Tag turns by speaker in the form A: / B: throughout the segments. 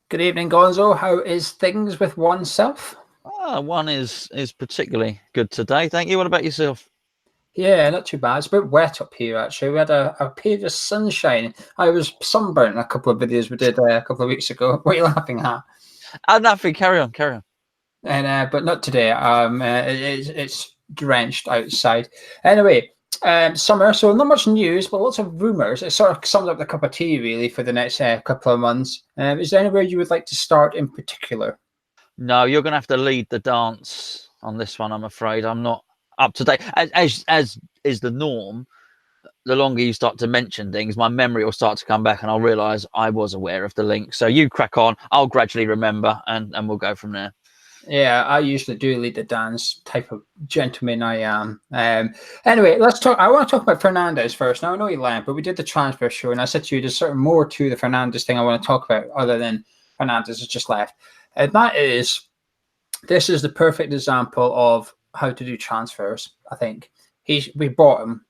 A: Good evening, Gonzo. How is things with oneself?
B: One is particularly good today. Thank you. What about yourself?
A: Yeah, not too bad. It's a bit wet up here, actually. We had a period of sunshine. I was sunburnt in a couple of videos we did a couple of weeks ago. What are you laughing at?
B: Nothing. Carry on. Carry on.
A: And but not today. It's drenched outside. Anyway, summer. So not much news, but lots of rumours. It sort of sums up the cup of tea, really, for the next couple of months. Is there anywhere you would like to start in particular?
B: No, you're going to have to lead the dance on this one. I'm afraid I'm not up to date. As is the norm, the longer you start to mention things, my memory will start to come back, and I'll realise I was aware of the link. So you crack on. I'll gradually remember, and we'll go from there.
A: Yeah, I usually do lead the dance type of gentleman I am. Anyway, let's talk. I want to talk about Fernandes first. Now, I know he left, but we did the transfer show, and I said to you, there's certain more to the Fernandes thing I want to talk about other than Fernandes has just left. And that is, this is the perfect example of how to do transfers, I think. We bought him.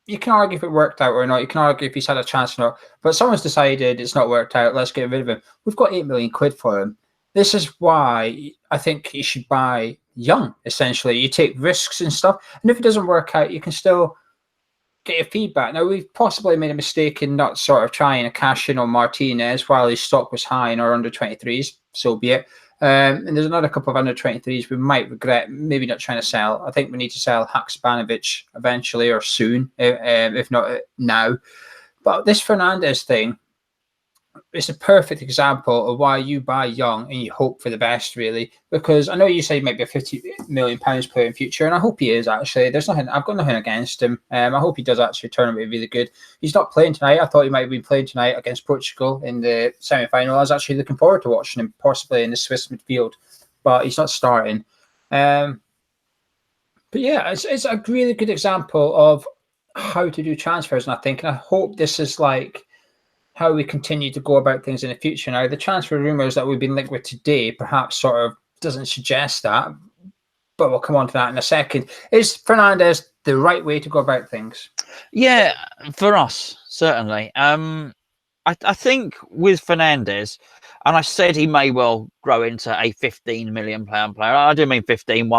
A: You can argue if it worked out or not. You can argue if he's had a chance or not. But someone's decided it's not worked out. Let's get rid of him. We've got 8 million quid for him. This is why I think you should buy young, essentially. You take risks and stuff. And if it doesn't work out, you can still get your feedback. Now, we've possibly made a mistake in not sort of trying to cash in on Martinez while his stock was high in our under-23s. So be it. And there's another couple of under-23s we might regret maybe not trying to sell. I think we need to sell Haksabanovic eventually or soon, if not now. But this Fernandes thing, it's a perfect example of why you buy young and you hope for the best, really. Because I know you say he might be a £50 million player in future, and I hope he is, actually. I've got nothing against him. I hope he does actually turn out to be really good. He's not playing tonight. I thought he might have been playing tonight against Portugal in the semi-final. I was actually looking forward to watching him possibly in the Swiss midfield, but he's not starting. But yeah, it's a really good example of how to do transfers, and I hope this is like how we continue to go about things in the future. Now, the transfer rumours that we've been linked with today perhaps sort of doesn't suggest that, but we'll come on to that in a second. Is Fernandes the right way to go about things?
B: Yeah, for us, certainly. I think with Fernandes, and I said he may well grow into a £15 million player. I do mean 15,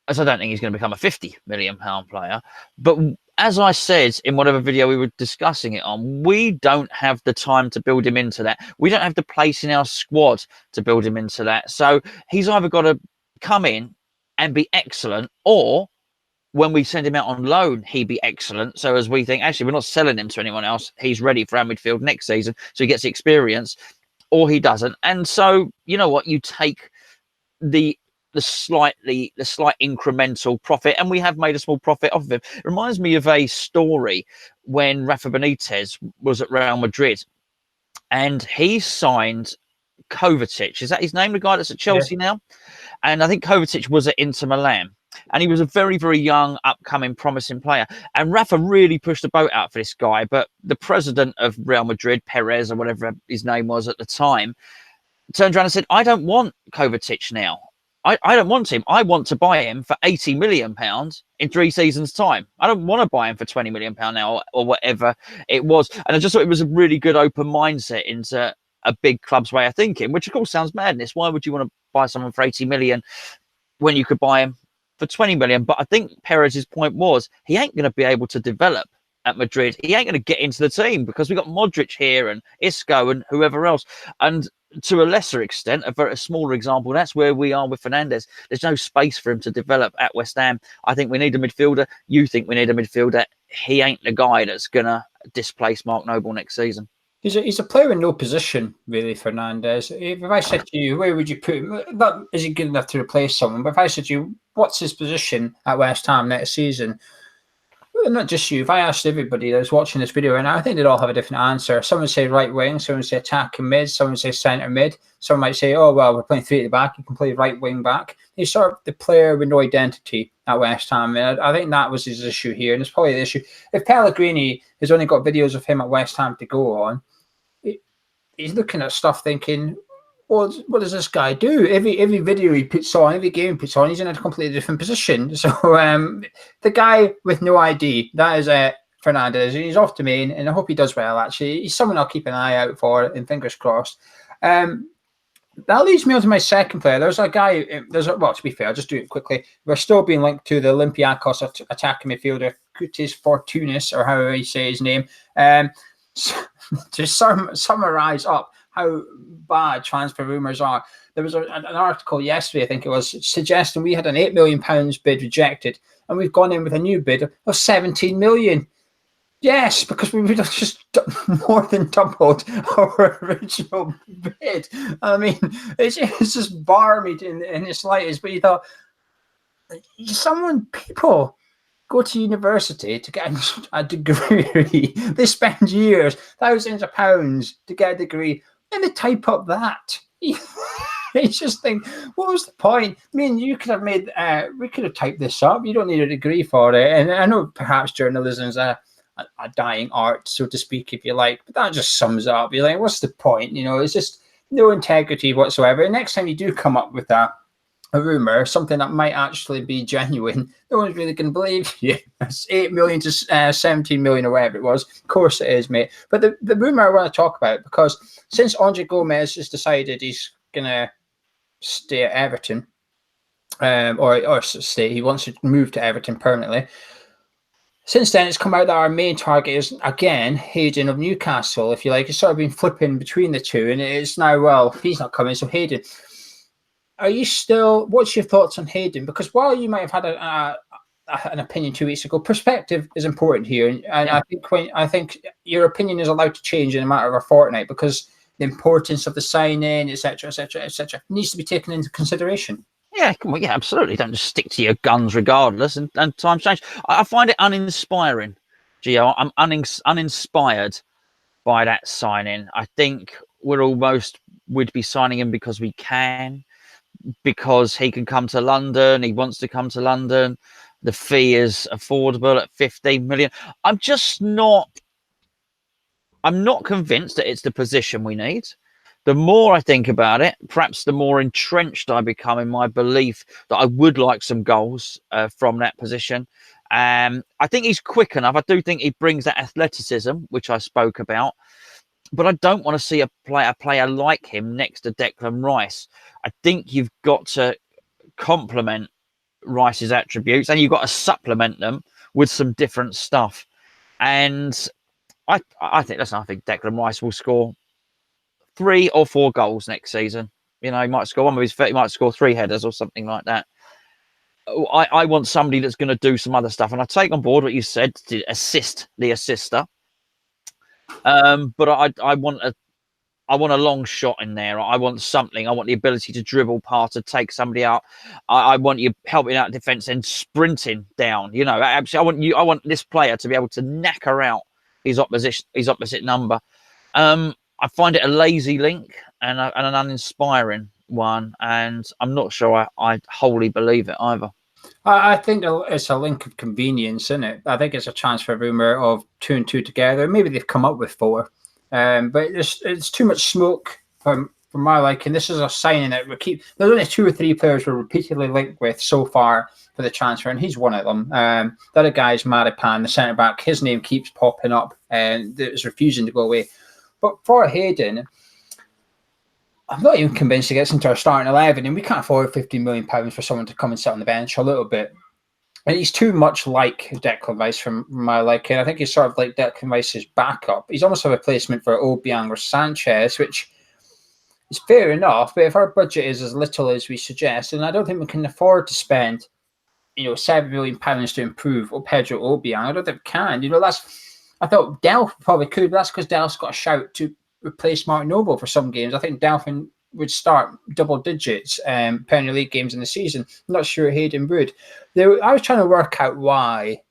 B: as I don't think he's going to become a £50 million player. But as I said in whatever video we were discussing it on, we don't have the time to build him into that. We don't have the place in our squad to build him into that. So he's either got to come in and be excellent, or when we send him out on loan, he'd be excellent. So as we think, actually, we're not selling him to anyone else. He's ready for our midfield next season. So he gets the experience, or he doesn't. And so, you know what? You take the slight incremental profit, and we have made a small profit off of him. It reminds me of a story when Rafa Benitez was at Real Madrid, and he signed Kovacic. Is that his name? The guy that's at Chelsea now? And I think Kovacic was at Inter Milan. And he was a very, very young, upcoming, promising player. And Rafa really pushed the boat out for this guy. But the president of Real Madrid, Perez, or whatever his name was at the time, turned around and said, I don't want Kovacic now. I don't want him. I want to buy him for £80 million in 3 seasons' time. I don't want to buy him for £20 million now, or whatever it was. And I just thought it was a really good open mindset into a big club's way of thinking, which of course sounds madness. Why would you want to buy someone for 80 million when you could buy him for 20 million? But I think Perez's point was he ain't going to be able to develop at Madrid. He ain't going to get into the team because we've got Modric here and Isco and whoever else. And to a lesser extent, a very smaller example, that's where we are with Fernandes. There's no space for him to develop at West Ham. I think we need a midfielder. You think we need a midfielder. He ain't the guy that's going to displace Mark Noble next season.
A: He's a player in no position, really, Fernandes. If I said to you, where would you put him? Not is he good enough to replace someone, but if I said to you, what's his position at West Ham next season? Well, not just you. If I asked everybody that was watching this video, and I think they'd all have a different answer. Someone would say right wing, someone would say attack and mid, someone would say centre mid. Someone might say, oh, well, we're playing 3 at the back. You can play right wing back. He's sort of the player with no identity at West Ham. And I think that was his issue here. And it's probably the issue. If Pellegrini has only got videos of him at West Ham to go on, he's looking at stuff thinking, well, what does this guy do? Every video he puts on, every game he puts on, he's in a completely different position. So the guy with no ID, that is Fernandes, and he's off to Maine, and I hope he does well. Actually, he's someone I'll keep an eye out for, and fingers crossed. That leads me on to my second player. There's a guy. Well, to be fair, I'll just do it quickly. We're still being linked to the Olympiacos attacking midfielder Kutis Fortunis, or however you say his name. To summarize up how bad transfer rumours are, there was an article yesterday, I think it was, suggesting we had an £8 million bid rejected, and we've gone in with a new bid of 17 million. Yes, because we would have just more than doubled our original bid. I mean, it's just barmy in the slightest. But you thought, people go to university to get a degree. They spend years, thousands of pounds to get a degree, and they type up that. You just think, what was the point? I mean, you could have made, we could have typed this up. You don't need a degree for it. And I know perhaps journalism is a dying art, so to speak, if you like, but that just sums it up. You're like, what's the point? It's just no integrity whatsoever. And next time you do come up with a rumor, something that might actually be genuine, no one's really going to believe you. It's 8 million to 17 million or whatever it was. Of course it is, mate. But the rumor I want to talk about, because since Andre Gomez has decided he's going to stay at Everton, or stay, he wants to move to Everton permanently. Since then, it's come out that our main target is, again, Hayden of Newcastle, if you like. It's sort of been flipping between the two, and it's now, well, he's not coming, so Hayden. What's your thoughts on Hayden? Because while you might have had an opinion 2 weeks ago, perspective is important here. And yeah. I think your opinion is allowed to change in a matter of a fortnight, because the importance of the signing, etc., needs to be taken into consideration.
B: Yeah, yeah, absolutely. Don't just stick to your guns regardless, and times change. I find it uninspiring, Gio. I'm uninspired by that signing. I think we'd be signing him because we can, because he can come to London, he wants to come to London, the fee is affordable at 15 million. I'm not convinced that it's the position we need. The more I think about it, perhaps the more entrenched I become in my belief that I would like some goals from that position. I think he's quick enough. I do think he brings that athleticism, which I spoke about. But I don't want to see a player like him next to Declan Rice. I think you've got to complement Rice's attributes, and you've got to supplement them with some different stuff. And I think Declan Rice will score 3 or 4 goals next season. He might score one of his, he might score 3 headers or something like that. I want somebody that's going to do some other stuff, and I take on board what you said to assist the assister. But I want a long shot in there. I want something. I want the ability to dribble past, to take somebody out. I want you helping out defense and sprinting down. Absolutely. I want this player to be able to knacker out his opposite number. I find it a lazy link and an uninspiring one, and I'm not sure I wholly believe it either.
A: I think it's a link of convenience, isn't it? I think it's a transfer rumour of 2 and 2 together. Maybe they've come up with 4. But it's too much smoke for my liking. This is a signing that there's only 2 or 3 players we're repeatedly linked with so far for the transfer, and he's one of them. The other guy is Maripan, the centre-back. His name keeps popping up, and it's refusing to go away. But for Hayden, I'm not even convinced he gets into our starting 11, and we can't afford £15 million for someone to come and sit on the bench a little bit. And he's too much like Declan Rice from my liking. I think he's sort of like Declan Rice's backup. He's almost a replacement for Obiang or Sanchez, which is fair enough. But if our budget is as little as we suggest, and I don't think we can afford to spend, £7 million to improve Pedro Obiang, I don't think we can. I thought Delph probably could, but that's because Delph's got a shout to replace Mark Noble for some games. I think Delphin would start double digits Premier League games in the season. I'm not sure Hayden would. I was trying to work out why.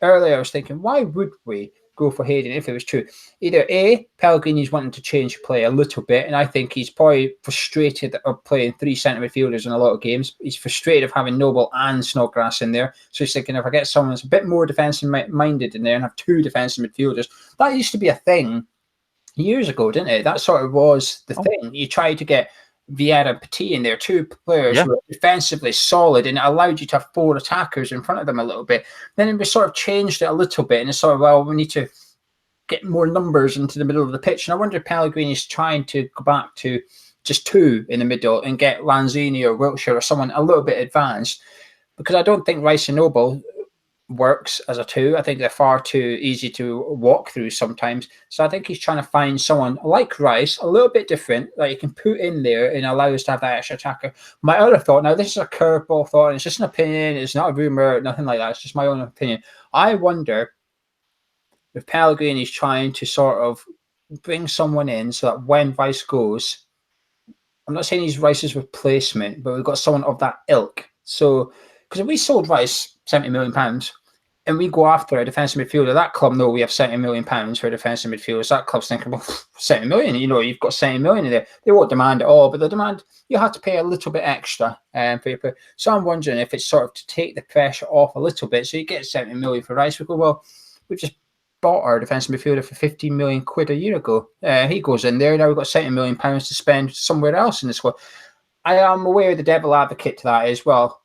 A: Earlier I was thinking, why would we go for Hayden if it was true? Either A, Pellegrini's wanting to change play a little bit, and I think he's probably frustrated of playing 3 centre midfielders in a lot of games. He's frustrated of having Noble and Snodgrass in there. So he's thinking, if I get someone that's a bit more defensive minded in there and have 2 defensive midfielders, that used to be a thing years ago, didn't it? That sort of was the thing. You tried to get Vieira, Petit in there, two players
B: Yeah.
A: who were defensively solid, and it allowed you to have 4 attackers in front of them a little bit. Then we sort of changed it a little bit, and it's sort of, well, we need to get more numbers into the middle of the pitch. And I wonder if Pellegrini's trying to go back to just 2 in the middle and get Lanzini or Wiltshire or someone a little bit advanced, because I don't think Rice and Noble works as a 2. I think they're far too easy to walk through sometimes. So I think he's trying to find someone like Rice, a little bit different, that you can put in there and allow us to have that extra attacker. My other thought, now this is a curveball thought, and it's just an opinion, it's not a rumour, nothing like that, it's just my own opinion. I wonder if Pellegrini is trying to sort of bring someone in so that when Rice goes, I'm not saying he's Rice's replacement, but we've got someone of that ilk. So, because if we sold Rice £70 million and we go after a defensive midfielder, that club know we have £70 million for a defensive midfielder. So that club's thinking, well, 70 million, you've got 70 million in there. They won't demand it all, but they'll demand you have to pay a little bit extra for your player. So I'm wondering if it's sort of to take the pressure off a little bit. So you get 70 million for Rice. We go, well, we've just bought our defensive midfielder for 15 million quid a year ago. He goes in there. Now we've got 70 million pounds to spend somewhere else in the squad. I am aware the devil advocate to that is, well,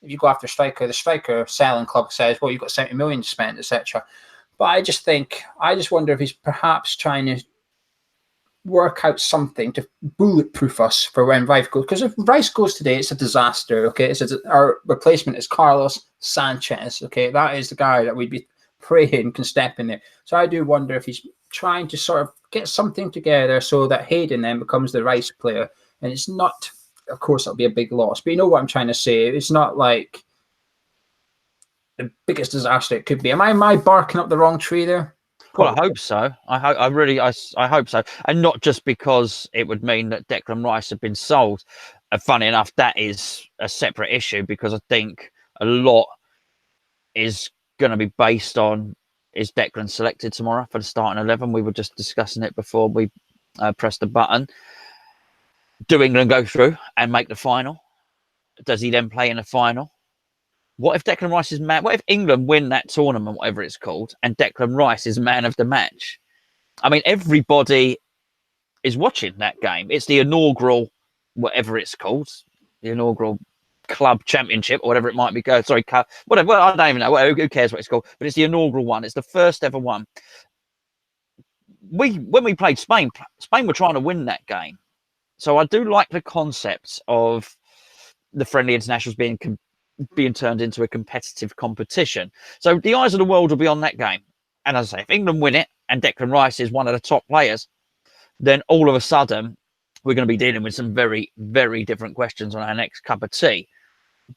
A: if you go after striker, the striker selling club says, well, you've got 70 million to spend, etc. But I just wonder if he's perhaps trying to work out something to bulletproof us for when Rice goes. Because if Rice goes today, it's a disaster. Okay, our replacement is Carlos Sanchez. Okay, that is the guy that we'd be praying can step in there. So I do wonder if he's trying to sort of get something together so that Hayden then becomes the Rice player, and it's not. Of course, that'll be a big loss, but you know what I'm trying to say. It's not like the biggest disaster it could be. Am I barking up the wrong tree there?
B: Well, I hope so. I hope so, and not just because it would mean that Declan Rice had been sold. Funny enough, that is a separate issue, because I think a lot is going to be based on, is Declan selected tomorrow for the starting 11? We were just discussing it before we pressed the button. Do England go through and make the final? Does he then play in the final? What if Declan Rice is man? What if England win that tournament, whatever it's called, and Declan Rice is man of the match? I mean, everybody is watching that game. It's the inaugural, whatever it's called, the inaugural club championship or whatever it might be. Sorry, whatever. Well, I don't even know. Who cares what it's called? But it's the inaugural one. It's the first ever one. When we played Spain, Spain were trying to win that game. So I do like the concept of the friendly internationals being turned into a competitive competition. So the eyes of the world will be on that game. And as I say, if England win it and Declan Rice is one of the top players, then all of a sudden we're going to be dealing with some very, very different questions on our next cup of tea.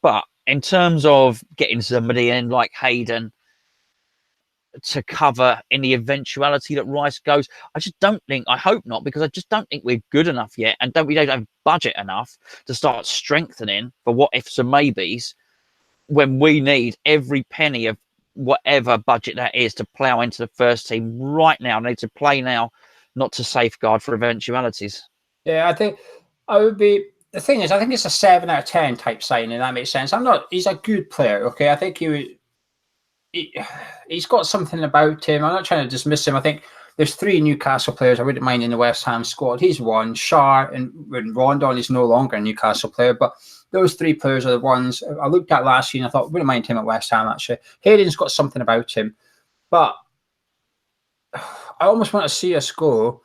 B: But in terms of getting somebody in like Hayden to cover in the eventuality that Rice goes, I hope not, because I just don't think we're good enough yet, and we don't have budget enough to start strengthening for what ifs and maybes when we need every penny of whatever budget that is to plough into the first team right now. I need to play now, not to safeguard for eventualities.
A: Yeah, I think I would be. The thing is, I think it's a 7 out of 10 type signing. That makes sense. He's a good player. Okay, I think he's got something about him. I'm not trying to dismiss him. I think there's 3 Newcastle players I wouldn't mind in the West Ham squad. He's one. Shar and Rondon is no longer a Newcastle player, but those 3 players are the ones I looked at last year and I thought, wouldn't mind him at West Ham, actually. Hayden's got something about him, but I almost want to see us go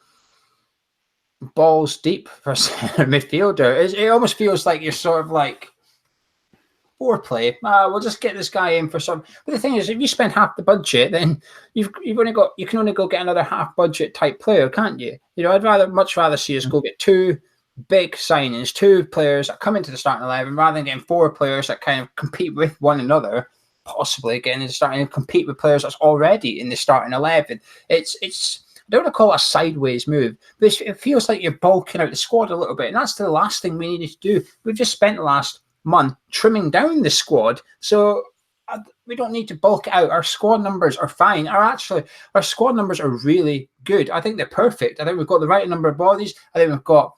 A: balls deep for a centre midfielder. It almost feels like you're sort of like foreplay. We'll just get this guy in for some. But the thing is, if you spend half the budget, then you can only go get another half budget type player, can't you? I'd much rather see us go get 2 big signings, 2 players that come into the starting 11, rather than getting 4 players that kind of compete with one another, possibly getting into starting and compete with players that's already in the starting 11. It's I don't want to call it a sideways move, but it feels like you're bulking out the squad a little bit, and that's the last thing we needed to do. We've just spent the last month trimming down the squad, so we don't need to bulk it out. Our squad numbers are fine. Our squad numbers are really good. I think they're perfect. I think we've got the right number of bodies. I think we've got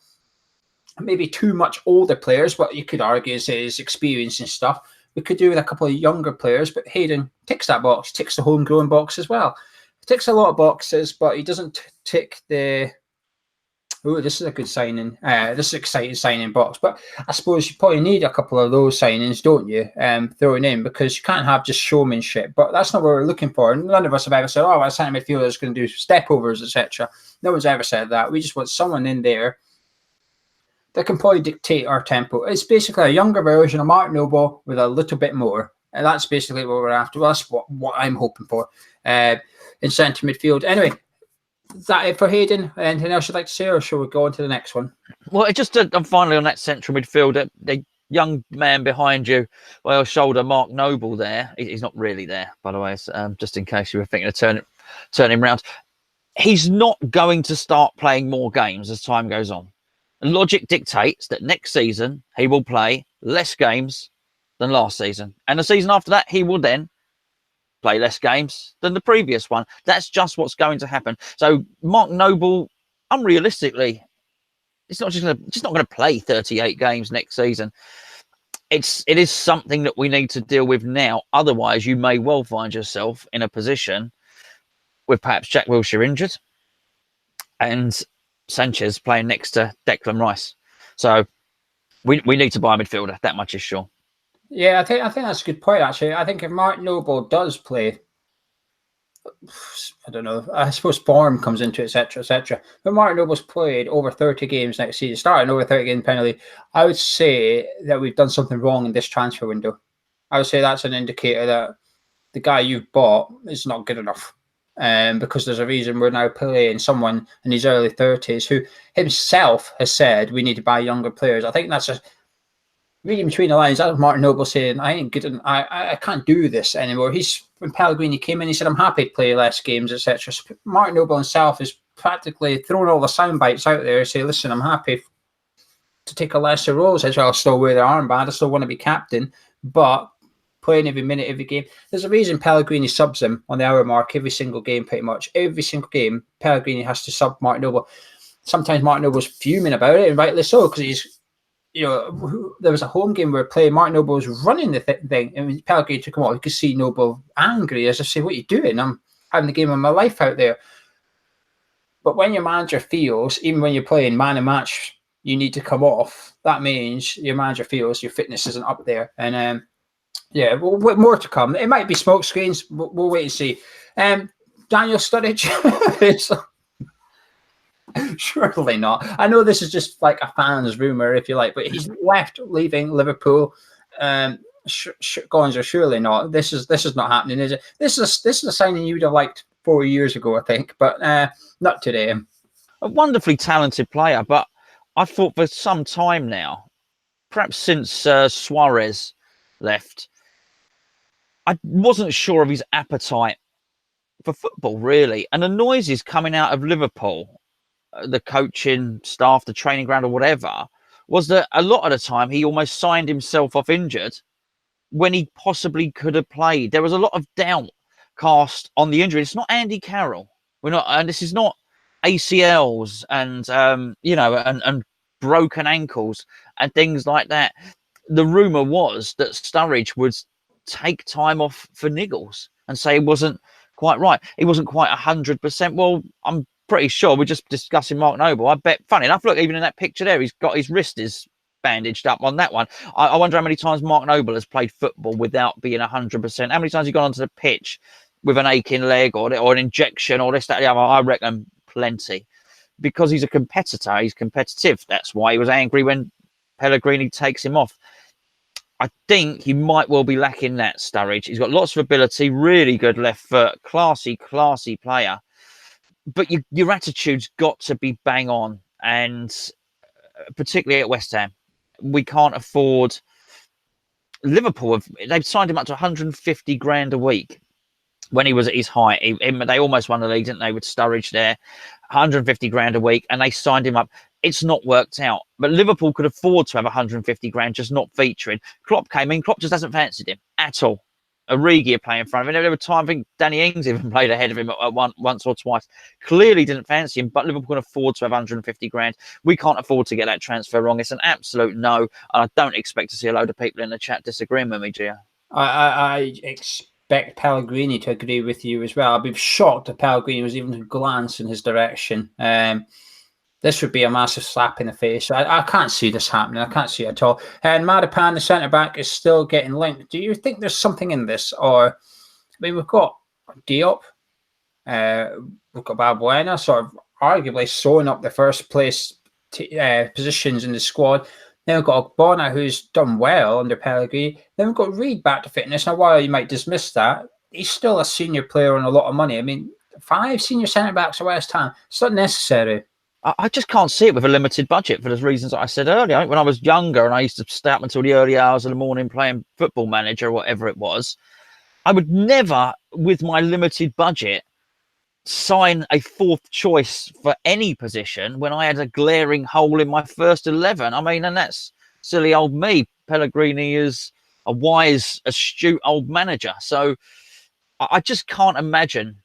A: maybe too much older players, but you could argue is experience and stuff. We could do with a couple of younger players, but Hayden ticks that box, ticks the homegrown box as well. Ticks a lot of boxes, but he doesn't tick the oh, this is a good signing. This is an exciting signing box. But I suppose you probably need a couple of those signings, don't you? Thrown in, because you can't have just showmanship. But that's not what we're looking for. None of us have ever said, "Oh, a centre midfielder is going to do stepovers, etc." No one's ever said that. We just want someone in there that can probably dictate our tempo. It's basically a younger version of Mark Noble with a little bit more. And that's basically what we're after. Well, that's what I'm hoping for in centre midfield. Anyway, is that it for Hayden? Anything else you'd like to say, or shall we go on to the next one?
B: Well, I'm finally on that central midfield. The young man behind you, by your shoulder, Mark Noble there. He's not really there, by the way, just in case you were thinking of turn him round. He's not going to start playing more games as time goes on. Logic dictates that next season he will play less games than last season. And the season after that, he will then play less games than the previous one. That's just what's going to happen. So Mark Noble, unrealistically, it's not just not going to play 38 games next season. It is something that we need to deal with now. Otherwise, you may well find yourself in a position with perhaps Jack Wilshere injured and Sanchez playing next to Declan Rice. So we need to buy a midfielder. That much is sure.
A: Yeah, I think that's a good point, actually. I think if Mark Noble does play, I don't know, I suppose form comes into it, etc., etc. But Mark Noble's played over 30 games next season, starting over 30 games penalty. I would say that we've done something wrong in this transfer window. I would say that's an indicator that the guy you've bought is not good enough. Because there's a reason we're now playing someone in his early 30s who himself has said we need to buy younger players. I think that's reading between the lines. That was Martin Noble saying, I ain't good enough, I can't do this anymore. When Pellegrini came in, he said, I'm happy to play less games, etc. So Martin Noble himself is practically throwing all the sound bites out there and say, listen, I'm happy to take a lesser role. I'll still wear the armband, I still want to be captain, but playing every minute, every game. There's a reason Pellegrini subs him on the hour mark every single game, pretty much. Every single game, Pellegrini has to sub Martin Noble. Sometimes Martin Noble's fuming about it, and rightly so, because he's, there was a home game where Martin Noble was running the thing, and Pellegrini took him off. You could see Noble angry, as if say, what are you doing? I'm having the game of my life out there. But when your manager feels, even when you're playing man and match, you need to come off, that means your manager feels your fitness isn't up there. And yeah, more to come. It might be smoke screens. We'll wait and see. Daniel Sturridge. Surely not. I know this is just like a fan's rumor, if you like, but he's leaving Liverpool. Gonzo, surely not. This is not happening, is it? This is a signing you would have liked 4 years ago, I think, but not today.
B: A wonderfully talented player, but I thought for some time now, perhaps since Suarez left, I wasn't sure of his appetite for football, really. And the noises coming out of Liverpool, the coaching staff, the training ground or whatever, was that a lot of the time he almost signed himself off injured when he possibly could have played. There was a lot of doubt cast on the injury. It's not Andy Carroll. And this is not ACLs and, and broken ankles and things like that. The rumour was that Sturridge would take time off for niggles and say he wasn't quite right. He wasn't quite 100%. Well, I'm pretty sure we're just discussing Mark Noble. I bet, funny enough, look, even in that picture there, he's got his wrist is bandaged up on that one. I wonder how many times Mark Noble has played football without being 100%. How many times he gone onto the pitch with an aching leg or an injection or this, that, the other? I reckon plenty. Because he's a competitor, he's competitive. That's why he was angry when Pellegrini takes him off. I think he might well be lacking that, Sturridge. He's got lots of ability, really good left foot, classy player. But your attitude's got to be bang on. And particularly at West Ham, we can't afford... Liverpool, they've signed him up to 150 grand a week. When he was at his height, they almost won the league, didn't they, with Sturridge there? 150 grand a week, and they signed him up. It's not worked out. But Liverpool could afford to have 150 grand just not featuring. Klopp came in. Klopp just hasn't fancied him at all. Origi playing in front of him. There were times, I think Danny Ings even played ahead of him at once or twice. Clearly didn't fancy him, but Liverpool can afford to have 150 grand. We can't afford to get that transfer wrong. It's an absolute no. And I don't expect to see a load of people in the chat disagreeing with me, Gio.
A: I expect Pellegrini to agree with you as well. I'd be shocked if Pellegrini was even to glance in his direction. This would be a massive slap in the face. I can't see this happening. I can't see it at all. And Madapan, the centre back, is still getting linked. Do you think there's something in this, or I mean, we've got Diop, we've got Balbuena, sort of arguably sewing up the first place positions in the squad. Then we've got Ogbonna, who's done well under Pellegrini. Then we've got Reed back to fitness. Now, while you might dismiss that, he's still a senior player on a lot of money. I mean, 5 senior centre backs at West Ham, it's not necessary.
B: I just can't see it with a limited budget for the reasons I said earlier. When I was younger and I used to stay up until the early hours of the morning playing Football Manager or whatever it was, I would never, with my limited budget, sign a 4th choice for any position when I had a glaring hole in my first 11. I mean, and that's silly old me. Pellegrini is a wise, astute old manager. So I just can't imagine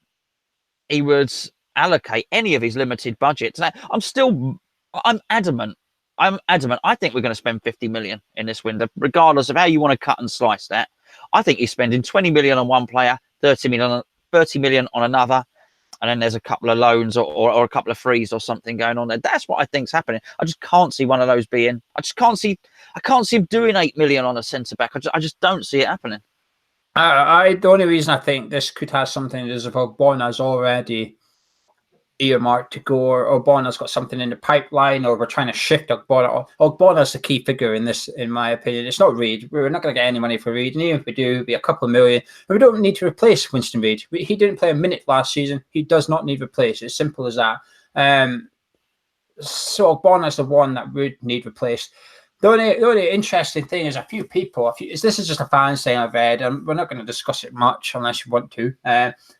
B: he would allocate any of his limited budget to that. I'm adamant. I think we're going to spend 50 million in this window, regardless of how you want to cut and slice that. I think he's spending 20 million on one player, 30 million on another, and then there's a couple of loans or a couple of frees or something going on there. That's what I think's happening. I just can't see one of those being. I can't see him doing 8 million on a centre back. I just don't see it happening.
A: The only reason I think this could have something is if Ogbonna's already earmarked to go, or Ogbonna's got something in the pipeline, or we're trying to shift Ogbonna. Ogbonna's the key figure in this, in my opinion. It's not Reed. We're not going to get any money for Reed, and even if we do, it'll be a couple of million. And we don't need to replace Winston Reed. He didn't play a minute last season. He does not need replaced. It's simple as that. So Ogbonna's the one that would need replaced. The only interesting thing is a few people, this is just a fan saying I've read, and we're not going to discuss it much unless you want to.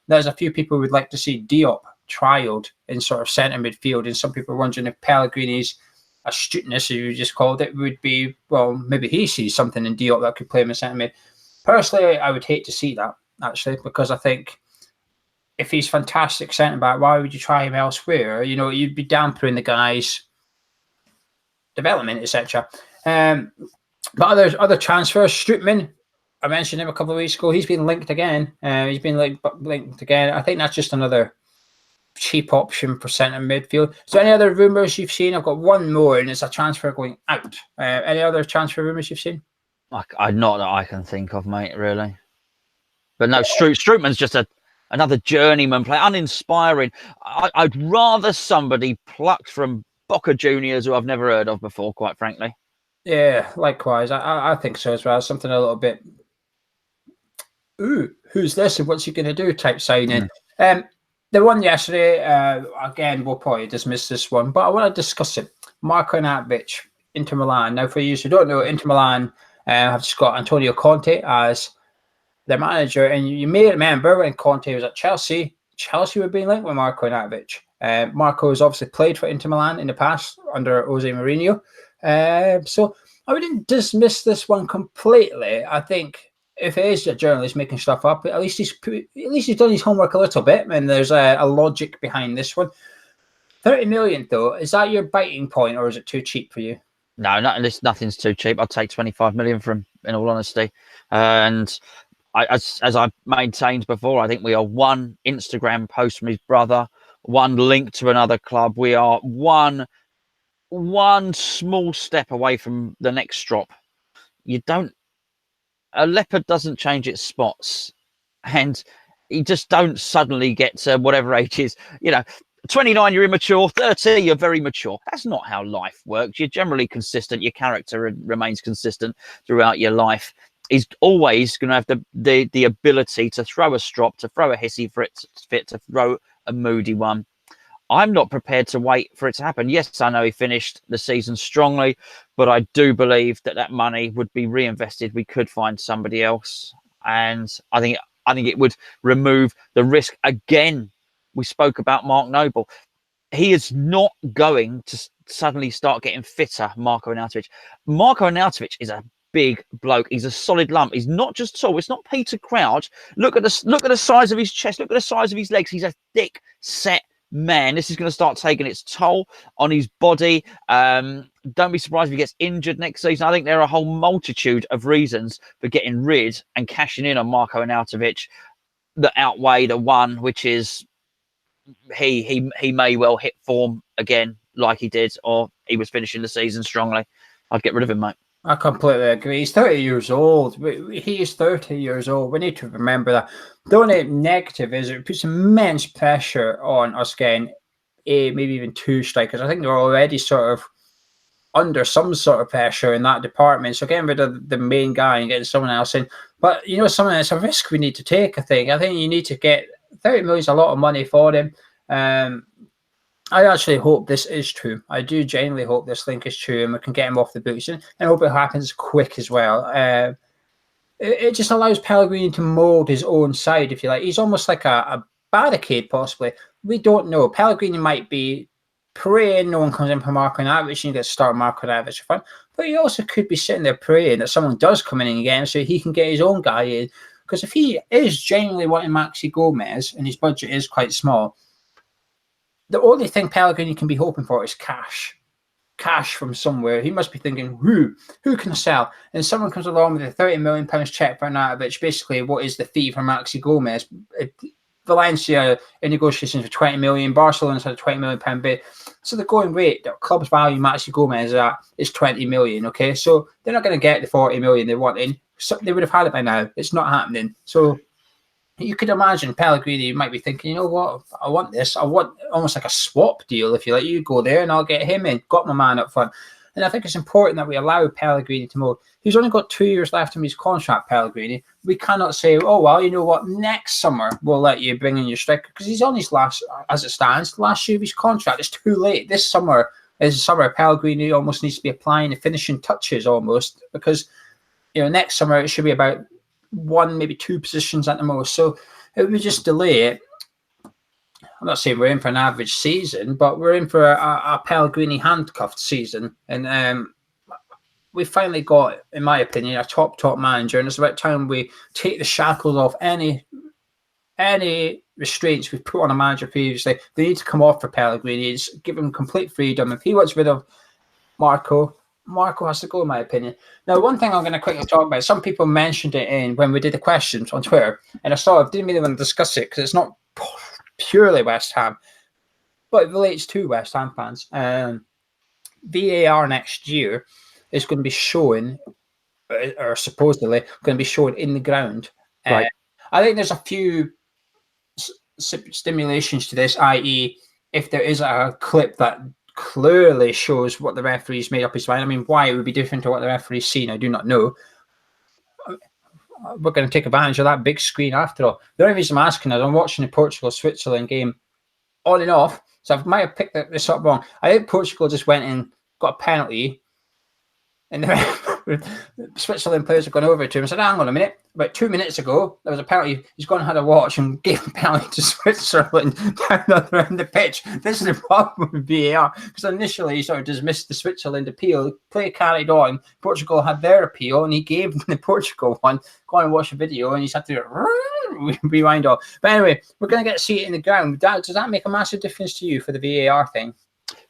A: There's a few people who would like to see Diop trialed in sort of centre midfield, and some people are wondering if Pellegrini's astuteness, as you just called it, would be, well, maybe he sees something in Diop that could play him in centre mid. Personally, I would hate to see that, actually, because I think if he's fantastic centre back, why would you try him elsewhere? You know, you'd be dampering the guy's development, etc. But other transfers, Strootman, I mentioned him a couple of weeks ago. He's been linked again. He's been linked again. I think that's just another cheap option for centre midfield. So any other rumours you've seen? I've got one more, and it's a transfer going out. Any other transfer rumours you've seen?
B: Not that I can think of, mate, really. But no, Strootman's just another journeyman player, uninspiring. I'd rather somebody plucked from Boca Juniors who I've never heard of before, quite frankly.
A: Yeah, likewise. I think so as well. Something a little bit, ooh, who's this and what's he going to do type signing. The one yesterday, again, we'll probably dismiss this one, but I want to discuss it. Marko Arnautovic, Inter Milan. Now, for you who don't know, Inter Milan have just got Antonio Conte as their manager, and you may remember when Conte was at Chelsea were being linked with Marko Arnautovic. Marko has obviously played for Inter Milan in the past under Jose Mourinho. So I wouldn't dismiss this one completely. I think if it is a journalist making stuff up, at least he's done his homework a little bit, and there's a logic behind this one. 30 million though, is that your biting point, or is it too cheap for you?
B: No, nothing's too cheap. I'd take 25 million from, in all honesty. And as I maintained before, I think we are one Instagram post from his brother, one link to another club. We are one small step away from the next drop. A leopard doesn't change its spots, and you just don't suddenly get to whatever age is, 29 you're immature, 30 you're very mature. That's not how life works. You're generally consistent. Your character remains consistent throughout your life. He's always going to have the ability to throw a strop, to throw a hissy fit, to throw a moody one. I'm not prepared to wait for it to happen. Yes, I know he finished the season strongly, but I do believe that money would be reinvested. We could find somebody else, and I think it would remove the risk. Again, we spoke about Mark Noble. He is not going to suddenly start getting fitter, Marko Arnautovic. Marko Arnautovic is a big bloke. He's a solid lump. He's not just tall. It's not Peter Crouch. Look at the size of his chest. Look at the size of his legs. He's a thick set man. This is going to start taking its toll on his body. Don't be surprised if he gets injured next season. I think there are a whole multitude of reasons for getting rid and cashing in on Marko Arnautovic that outweigh the one, which is he may well hit form again like he did, or he was finishing the season strongly, I'd get rid of him, mate.
A: I completely agree. He's 30 years old. He is 30 years old. We need to remember that. The only negative is it puts immense pressure on us getting maybe even 2 strikers. I think they're already sort of under some sort of pressure in that department. So getting rid of the main guy and getting someone else in. But, someone that's a risk we need to take, I think. I think you need to get 30 million is a lot of money for him. I actually hope this is true. I do genuinely hope this link is true and we can get him off the books, and I hope it happens quick as well. It just allows Pellegrini to mould his own side, if you like. He's almost like a barricade, possibly. We don't know. Pellegrini might be praying no one comes in for Marko and you get to start Marko and for fun. But he also could be sitting there praying that someone does come in again so he can get his own guy in. Because if he is genuinely wanting Maxi Gomez and his budget is quite small, the only thing Pellegrini can be hoping for is cash. Cash from somewhere. He must be thinking, who can I sell? And someone comes along with a £30 million check for Arnautovic, basically what is the fee for Maxi Gomez. Valencia in negotiations for 20 million. Barcelona's had a £20 million bid. So the going rate that clubs value Maxi Gomez at is 20 million. Okay, so they're not going to get the 40 million they want in. So they would have had it by now. It's not happening. So you could imagine Pellegrini might be thinking, you know what, I want this. I want almost like a swap deal, if you like. You go there and I'll get him in. Got my man up front. And I think it's important that we allow Pellegrini to mold. He's only got 2 years left in his contract, Pellegrini. We cannot say, oh, well, you know what, next summer we'll let you bring in your striker, because he's on his last, as it stands, last year of his contract. It's too late. This summer is the summer Pellegrini almost needs to be applying the finishing touches almost, because, next summer it should be about 1, maybe 2 positions at the most. So it would just delay it. I'm not saying we're in for an average season, but we're in for a Pellegrini handcuffed season. And we finally got, in my opinion, a top manager. And it's about time we take the shackles off any restraints we've put on a manager previously. They need to come off for Pellegrini. Just give him complete freedom. If he wants rid of Marko has to go, in my opinion. Now, one thing I'm going to quickly talk about, some people mentioned it when we did the questions on Twitter, and I didn't really want to discuss it because it's not purely West Ham, but it relates to West Ham fans. VAR next year is going to be showing, or supposedly going to be shown in the ground.
B: Right.
A: I think there's a few stimulations to this, i.e., if there is a clip that clearly shows what the referee's made up his mind. I mean, why it would be different to what the referee's seen, I do not know. We're going to take advantage of that big screen after all. The only reason I'm asking is I'm watching the Portugal-Switzerland game on and off, so I might have picked this up wrong. I think Portugal just went and got a penalty, and the Switzerland players have gone over to him and said, hang on a minute, about 2 minutes ago, there was a penalty. He's gone and had a watch and gave a penalty to Switzerland down the other end of the pitch. This is the problem with VAR, because initially he sort of dismissed the Switzerland appeal. Play carried on. Portugal had their appeal, and he gave the Portugal one. Go on and watch the video, and he's had to rewind all. But anyway, we're going to get to see it in the ground. Does that make a massive difference to you for the VAR thing?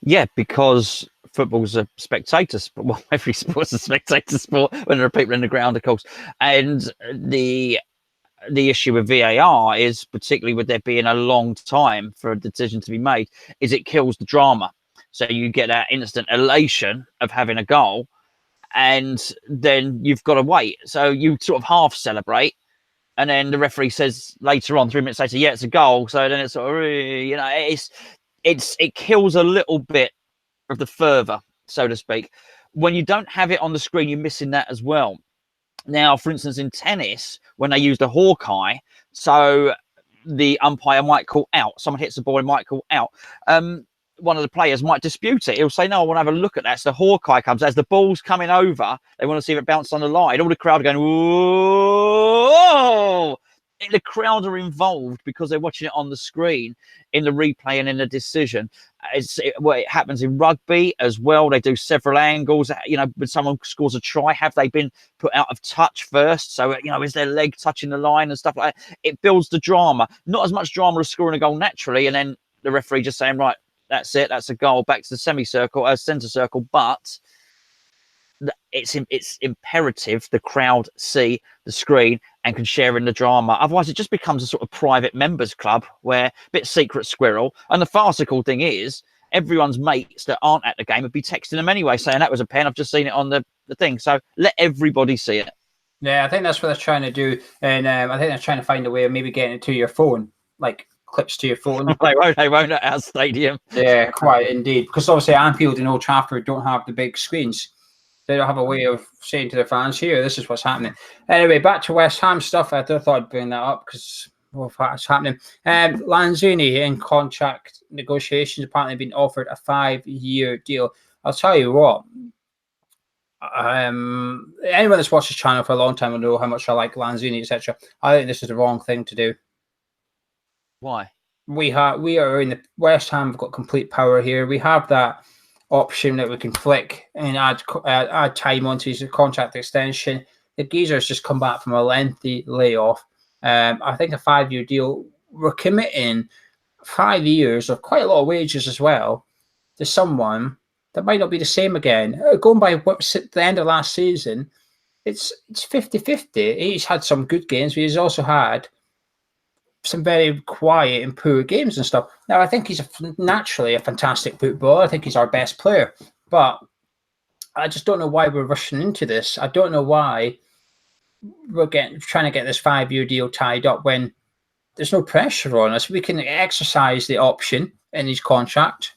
B: Yeah, because football's a spectator sport. Well, every sport's a spectator sport when there are people in the ground, of course. And the issue with VAR is, particularly with there being a long time for a decision to be made, is it kills the drama. So you get that instant elation of having a goal, and then you've got to wait. So you sort of half celebrate, and then the referee says later on, 3 minutes later, yeah, it's a goal. So then it's sort of, it kills a little bit of the fervor, so to speak. When you don't have it on the screen, you're missing that as well. Now, for instance, in tennis, when they used a hawkeye, so the umpire might call out. Someone hits the ball and might call out. One of the players might dispute it. He'll say, no, I want to have a look at that. So the hawkeye comes. As the ball's coming over, they want to see if it bounced on the line. All the crowd are going, whoa! The crowd are involved because they're watching it on the screen, in the replay and in the decision. It happens in rugby as well. They do several angles. When someone scores a try, have they been put out of touch first? So, is their leg touching the line and stuff like that? It builds the drama. Not as much drama as scoring a goal naturally, and then the referee just saying, right, that's it, that's a goal, back to the semicircle, centre circle. But it's imperative the crowd see the screen and can share in the drama. Otherwise, it just becomes a sort of private members club where a bit secret squirrel. And the farcical thing is, everyone's mates that aren't at the game would be texting them anyway, saying that was a pen. I've just seen it on the thing. So let everybody see it.
A: Yeah, I think that's what they're trying to do, and I think they're trying to find a way of maybe getting it to your phone, like clips to your phone.
B: They won't at our stadium.
A: Yeah, quite indeed. Because obviously Anfield and Old Trafford don't have the big screens. They don't have a way of saying to the fans, here, this is what's happening. Anyway, back to West Ham stuff. I thought I'd bring that up because what's happening. Lanzini in contract negotiations apparently been offered a 5-year deal. I'll tell you what. Anyone that's watched this channel for a long time will know how much I like Lanzini, etc. I think this is the wrong thing to do.
B: Why?
A: We are in the West Ham. Have got complete power here. We have that option that we can flick and add time onto his contract extension. The geezer's just come back from a lengthy layoff. I think a 5-year deal. We're committing 5 years of quite a lot of wages as well to someone that might not be the same again. Going by what's at the end of last season, it's 50-50. He's had some good games, but he's also had some very quiet and poor games and stuff. Now, I think he's naturally a fantastic footballer. I think he's our best player. But I just don't know why we're rushing into this. I don't know why we're trying to get this 5-year deal tied up when there's no pressure on us. We can exercise the option in his contract.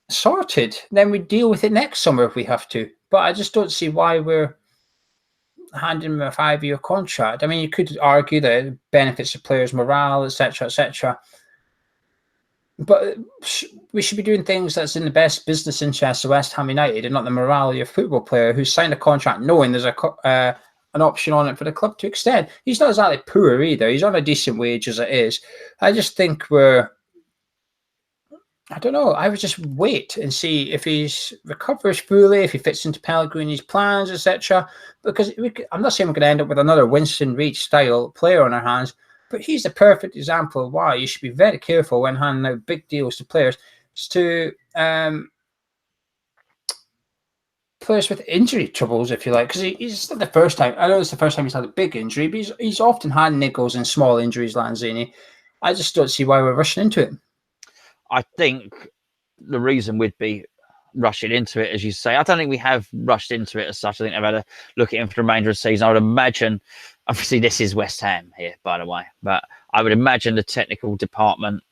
A: Sorted. Then we deal with it next summer if we have to. But I just don't see why we're handing him a 5-year contract. I mean, you could argue that it benefits the players' morale, etc., etc. But we should be doing things that's in the best business interest of West Ham United and not the morale of your football player who's signed a contract knowing there's an option on it for the club to extend. He's not exactly poor either. He's on a decent wage as it is. I just think I don't know. I would just wait and see if he recovers fully, if he fits into Pellegrini's plans, etc. Because I'm not saying we're going to end up with another Winston Reid style player on our hands, but he's the perfect example of why you should be very careful when handing out big deals to players. To players with injury troubles, if you like, because he's not the first time. I know it's the first time he's had a big injury, but he's often had niggles and small injuries, Lanzini. I just don't see why we're rushing into it.
B: I think the reason we'd be rushing into it, as you say, I don't think we have rushed into it as such. I think they've had a look at him for the remainder of the season. I would imagine, obviously this is West Ham here, by the way, but I would imagine the medical department,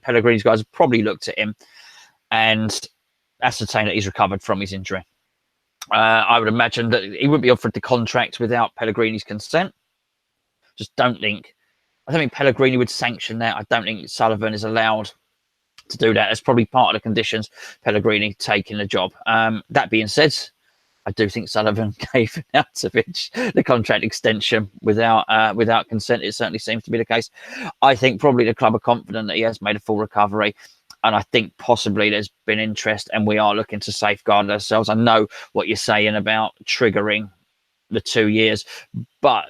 B: Pellegrini's guys have probably looked at him and ascertained that he's recovered from his injury. I would imagine that he wouldn't be offered the contract without Pellegrini's consent. I don't think Pellegrini would sanction that. I don't think Sullivan is allowed to do that. That's probably part of the conditions Pellegrini taking the job. That being said, I do think Sullivan gave Arnautovic the contract extension without consent. It certainly seems to be the case. I think probably the club are confident that he has made a full recovery. And I think possibly there's been interest and we are looking to safeguard ourselves. I know what you're saying about triggering the 2 years, but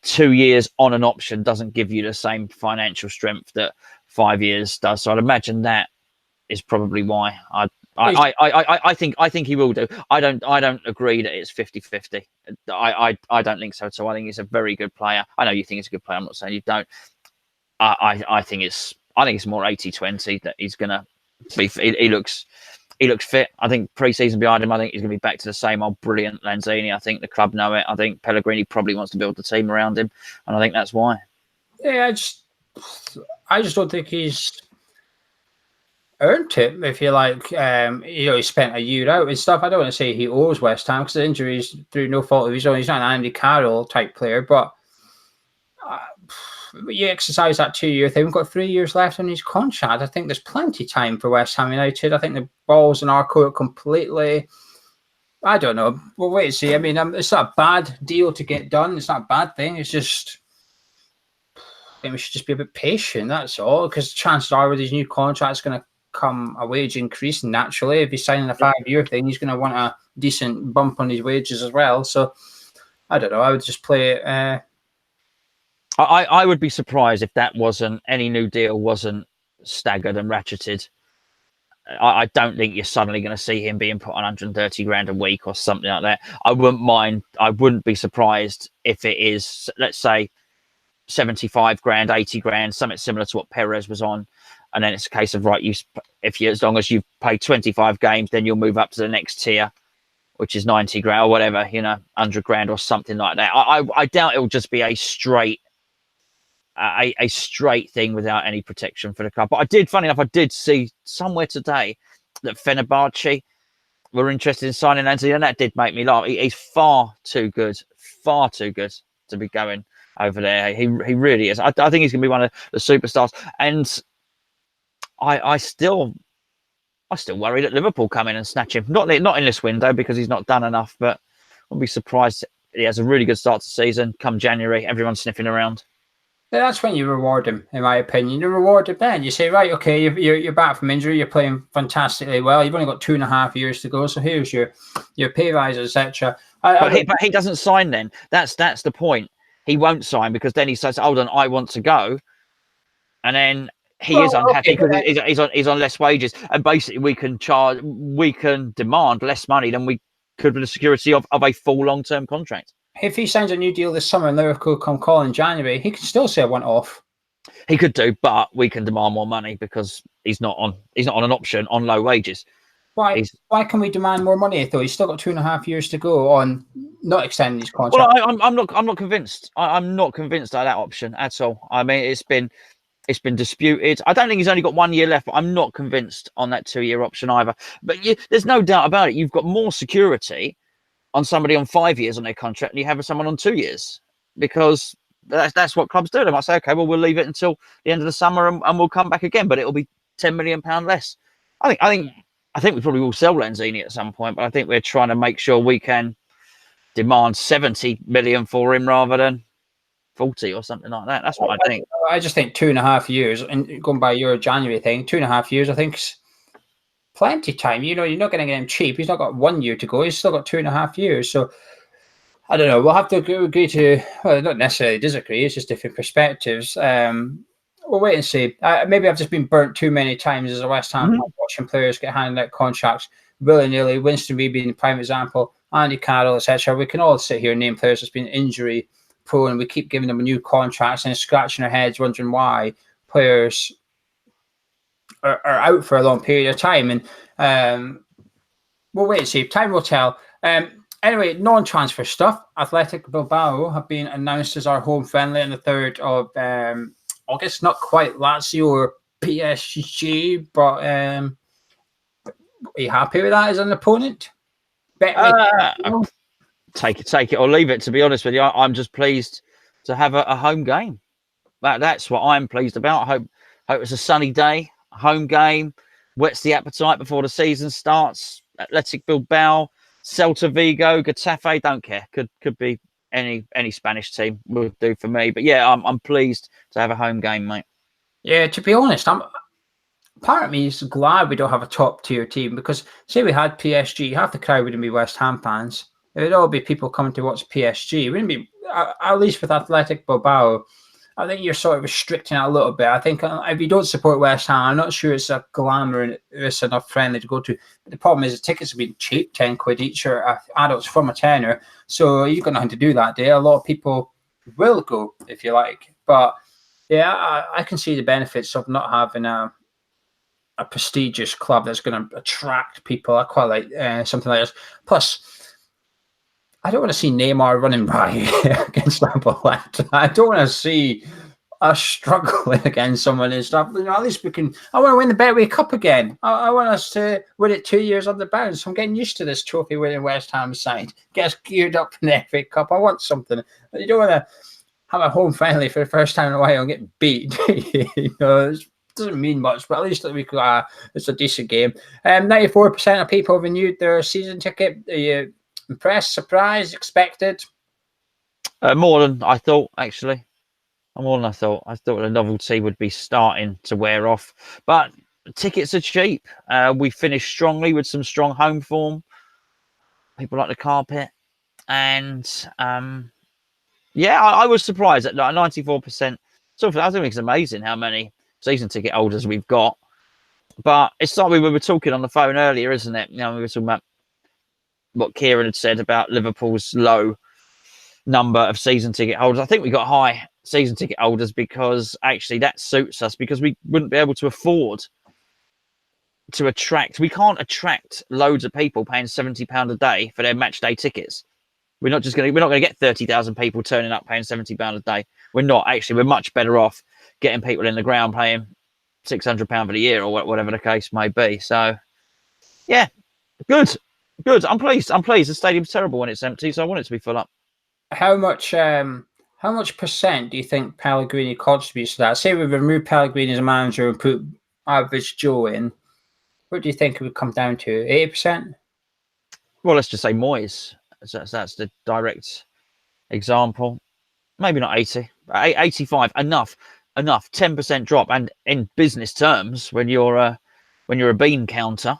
B: 2 years on an option doesn't give you the same financial strength that 5 years does. So I'd imagine that is probably why I think he will do. I don't agree that it's 50-50. I don't think so. So I think he's a very good player. I know you think he's a good player. I'm not saying you don't. I think it's more 80-20 that he's gonna be. He looks fit. I think pre-season behind him, I think he's going to be back to the same old brilliant Lanzini. I think the club know it. I think Pellegrini probably wants to build the team around him, and I think that's why. Yeah,
A: I just don't think he's earned it, if you like. He spent a year out and stuff. I don't want to say he owes West Ham because the injuries through no fault of his own. He's not an Andy Carroll type player, but you exercise that 2-year thing. We've got 3 years left on his contract. I think there's plenty of time for West Ham United. I think the ball's in our court completely. I don't know. We'll wait and see. I mean, it's not a bad deal to get done. It's not a bad thing. It's just, I think we should just be a bit patient. That's all. Because chances are with his new contract, it's going to come a wage increase naturally. If he's signing a 5-year thing, he's going to want a decent bump on his wages as well. So I don't know. I would just play it.
B: I would be surprised if that wasn't, any new deal wasn't staggered and ratcheted. I don't think you're suddenly going to see him being put on 130 grand a week or something like that. I wouldn't mind. I wouldn't be surprised if it is, let's say, 75 grand, 80 grand, something similar to what Perez was on. And then it's a case of, right, as long as you've played 25 games, then you'll move up to the next tier, which is 90 grand or whatever, 100 grand or something like that. I doubt it will just be a straight thing without any protection for the club. But funny enough, I did see somewhere today that Fenerbahce were interested in signing Anthony, and that did make me laugh. He's far too good to be going over there. He really is. I think he's going to be one of the superstars. And I still worry that Liverpool come in and snatch him. Not in this window because he's not done enough, but I'll be surprised. He has a really good start to the season. Come January, everyone's sniffing around.
A: That's when you reward him, in my opinion. You reward him then. You say, right, okay, you're back from injury. You're playing fantastically well. You've only got 2.5 years to go. So here's your pay rise, etc.
B: But he doesn't sign then. That's the point. He won't sign because then he says, hold on, I want to go. And then he is unhappy because he's on less wages. And basically we can demand less money than we could with the security of a full long-term contract.
A: If he signs a new deal this summer and Liverpool come call in January, he can still say I want off.
B: He could do, but we can demand more money because he's not on an option on low wages.
A: Why can we demand more money though? He's still got 2.5 years to go on not extending his contract.
B: Well, I'm not convinced. I'm not convinced of that option at all. I mean, it's been disputed. I don't think he's only got 1 year left, but I'm not convinced on that 2-year option either. But there's no doubt about it. You've got more security on somebody on 5 years on their contract than you have someone on 2 years, because that's what clubs do. They might say, okay, well, we'll leave it until the end of the summer and we'll come back again, but it'll be £10 million less. I think we probably will sell Lanzini at some point, but I think we're trying to make sure we can demand 70 million for him rather than 40 or something like that. That's what I think.
A: I just think 2.5 years, and going by your January thing, 2.5 years, I think is plenty time. You're not going to get him cheap. He's not got 1 year to go. He's still got 2.5 years. So I don't know. We'll have to agree to, well, not necessarily disagree. It's just different perspectives. We'll wait and see. Maybe I've just been burnt too many times as a West Ham fan, watching players get handed out contracts willy-nilly. Winston Reid being the prime example, Andy Carroll, etc. We can all sit here and name players that's been injury prone, and we keep giving them new contracts and scratching our heads wondering why players are out for a long period of time. And we'll wait and see. Time will tell. Anyway, non-transfer stuff. Athletic Bilbao have been announced as our home friendly on the 3rd of August. Not quite Lazio or PSG, but are you happy with that as an opponent?
B: Take it or leave it, to be honest with you. I'm just pleased to have a home game. That's what I'm pleased about. I hope it's a sunny day, a home game, whets the appetite before the season starts. Athletic Bilbao, Celta Vigo, Getafe, don't care. Could be any Spanish team would do for me. But yeah, I'm pleased to have a home game, mate. Yeah,
A: to be honest, part of me is glad we don't have a top tier team, because say we had PSG, half the crowd wouldn't be West Ham fans. It would all be people coming to watch PSG. It wouldn't be, at least with Athletic Bilbao, I think you're sort of restricting it a little bit. I think if you don't support West Ham, I'm not sure it's a glamorous enough friendly to go to. But the problem is the tickets have been cheap, 10 quid each, or adults from a tenner. So you've got nothing to do that day. A lot of people will go, if you like. But yeah, I can see the benefits of not having a prestigious club that's going to attract people. I quite like something like this. Plus, I don't want to see Neymar running by against Lampard. I don't want to see us struggling against someone and stuff. At least we can. I want to win the Betway Cup again. I want us to win it 2 years on the bounce. I'm getting used to this trophy winning West Ham side. Get us geared up in the FA Cup. I want something. You don't want to have a home friendly for the first time in a while and get beat. It doesn't mean much, but at least it's a decent game. 94% of people renewed their season ticket. Impressed, surprised, expected?
B: More than I thought, actually. More than I thought. I thought the novelty would be starting to wear off. But tickets are cheap. We finished strongly with some strong home form. People like the carpet. And, I was surprised at 94%. So I think it's amazing how many season ticket holders we've got. But it's like we were talking on the phone earlier, isn't it? We were talking about what Kieran had said about Liverpool's low number of season ticket holders. I think we got high season ticket holders, because actually that suits us, because we wouldn't be able to afford to attract. We can't attract loads of people paying £70 a day for their match day tickets. We're not going to get 30,000 people turning up paying £70 a day. We're not. Actually, we're much better off getting people in the ground paying £600 for the year, or whatever the case may be. So, yeah, good. I'm pleased. The stadium's terrible when it's empty, so I want it to be full up.
A: How much percent do you think Pellegrini contributes to that? Say we remove Pellegrini as a manager and put average Joe in. What do you think it would come down to? 80%?
B: Well, let's just say Moyes. That's the direct example. Maybe not 80, 85. Enough. 10% drop. And in business terms, when you're a bean counter,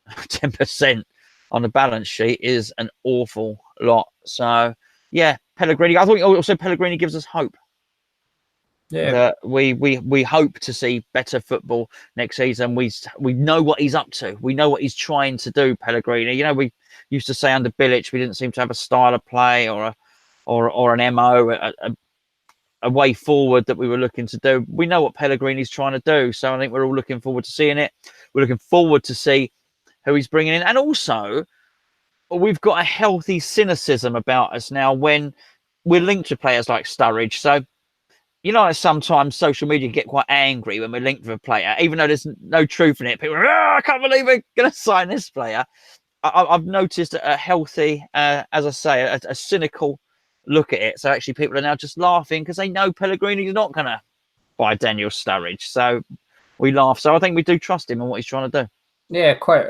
B: 10% on the balance sheet is an awful lot. So, yeah, Pellegrini. I thought also Pellegrini gives us hope. Yeah, that we hope to see better football next season. We know what he's up to. We know what he's trying to do. Pellegrini. You know, we used to say under Bilic we didn't seem to have a style of play or an MO, a way forward that we were looking to do. We know what Pellegrini's trying to do. So I think we're all looking forward to seeing it. We're looking forward to see who he's bringing in, and also we've got a healthy cynicism about us now when we're linked to players like Sturridge. So, you know, sometimes social media can get quite angry when we're linked with a player, even though there's no truth in it. People are, I can't believe we're going to sign this player. I've noticed a healthy, as I say, a cynical look at it. So actually people are now just laughing because they know Pellegrini's not going to buy Daniel Sturridge. So we laugh. So I think we do trust him and what he's trying to do.
A: Yeah, quite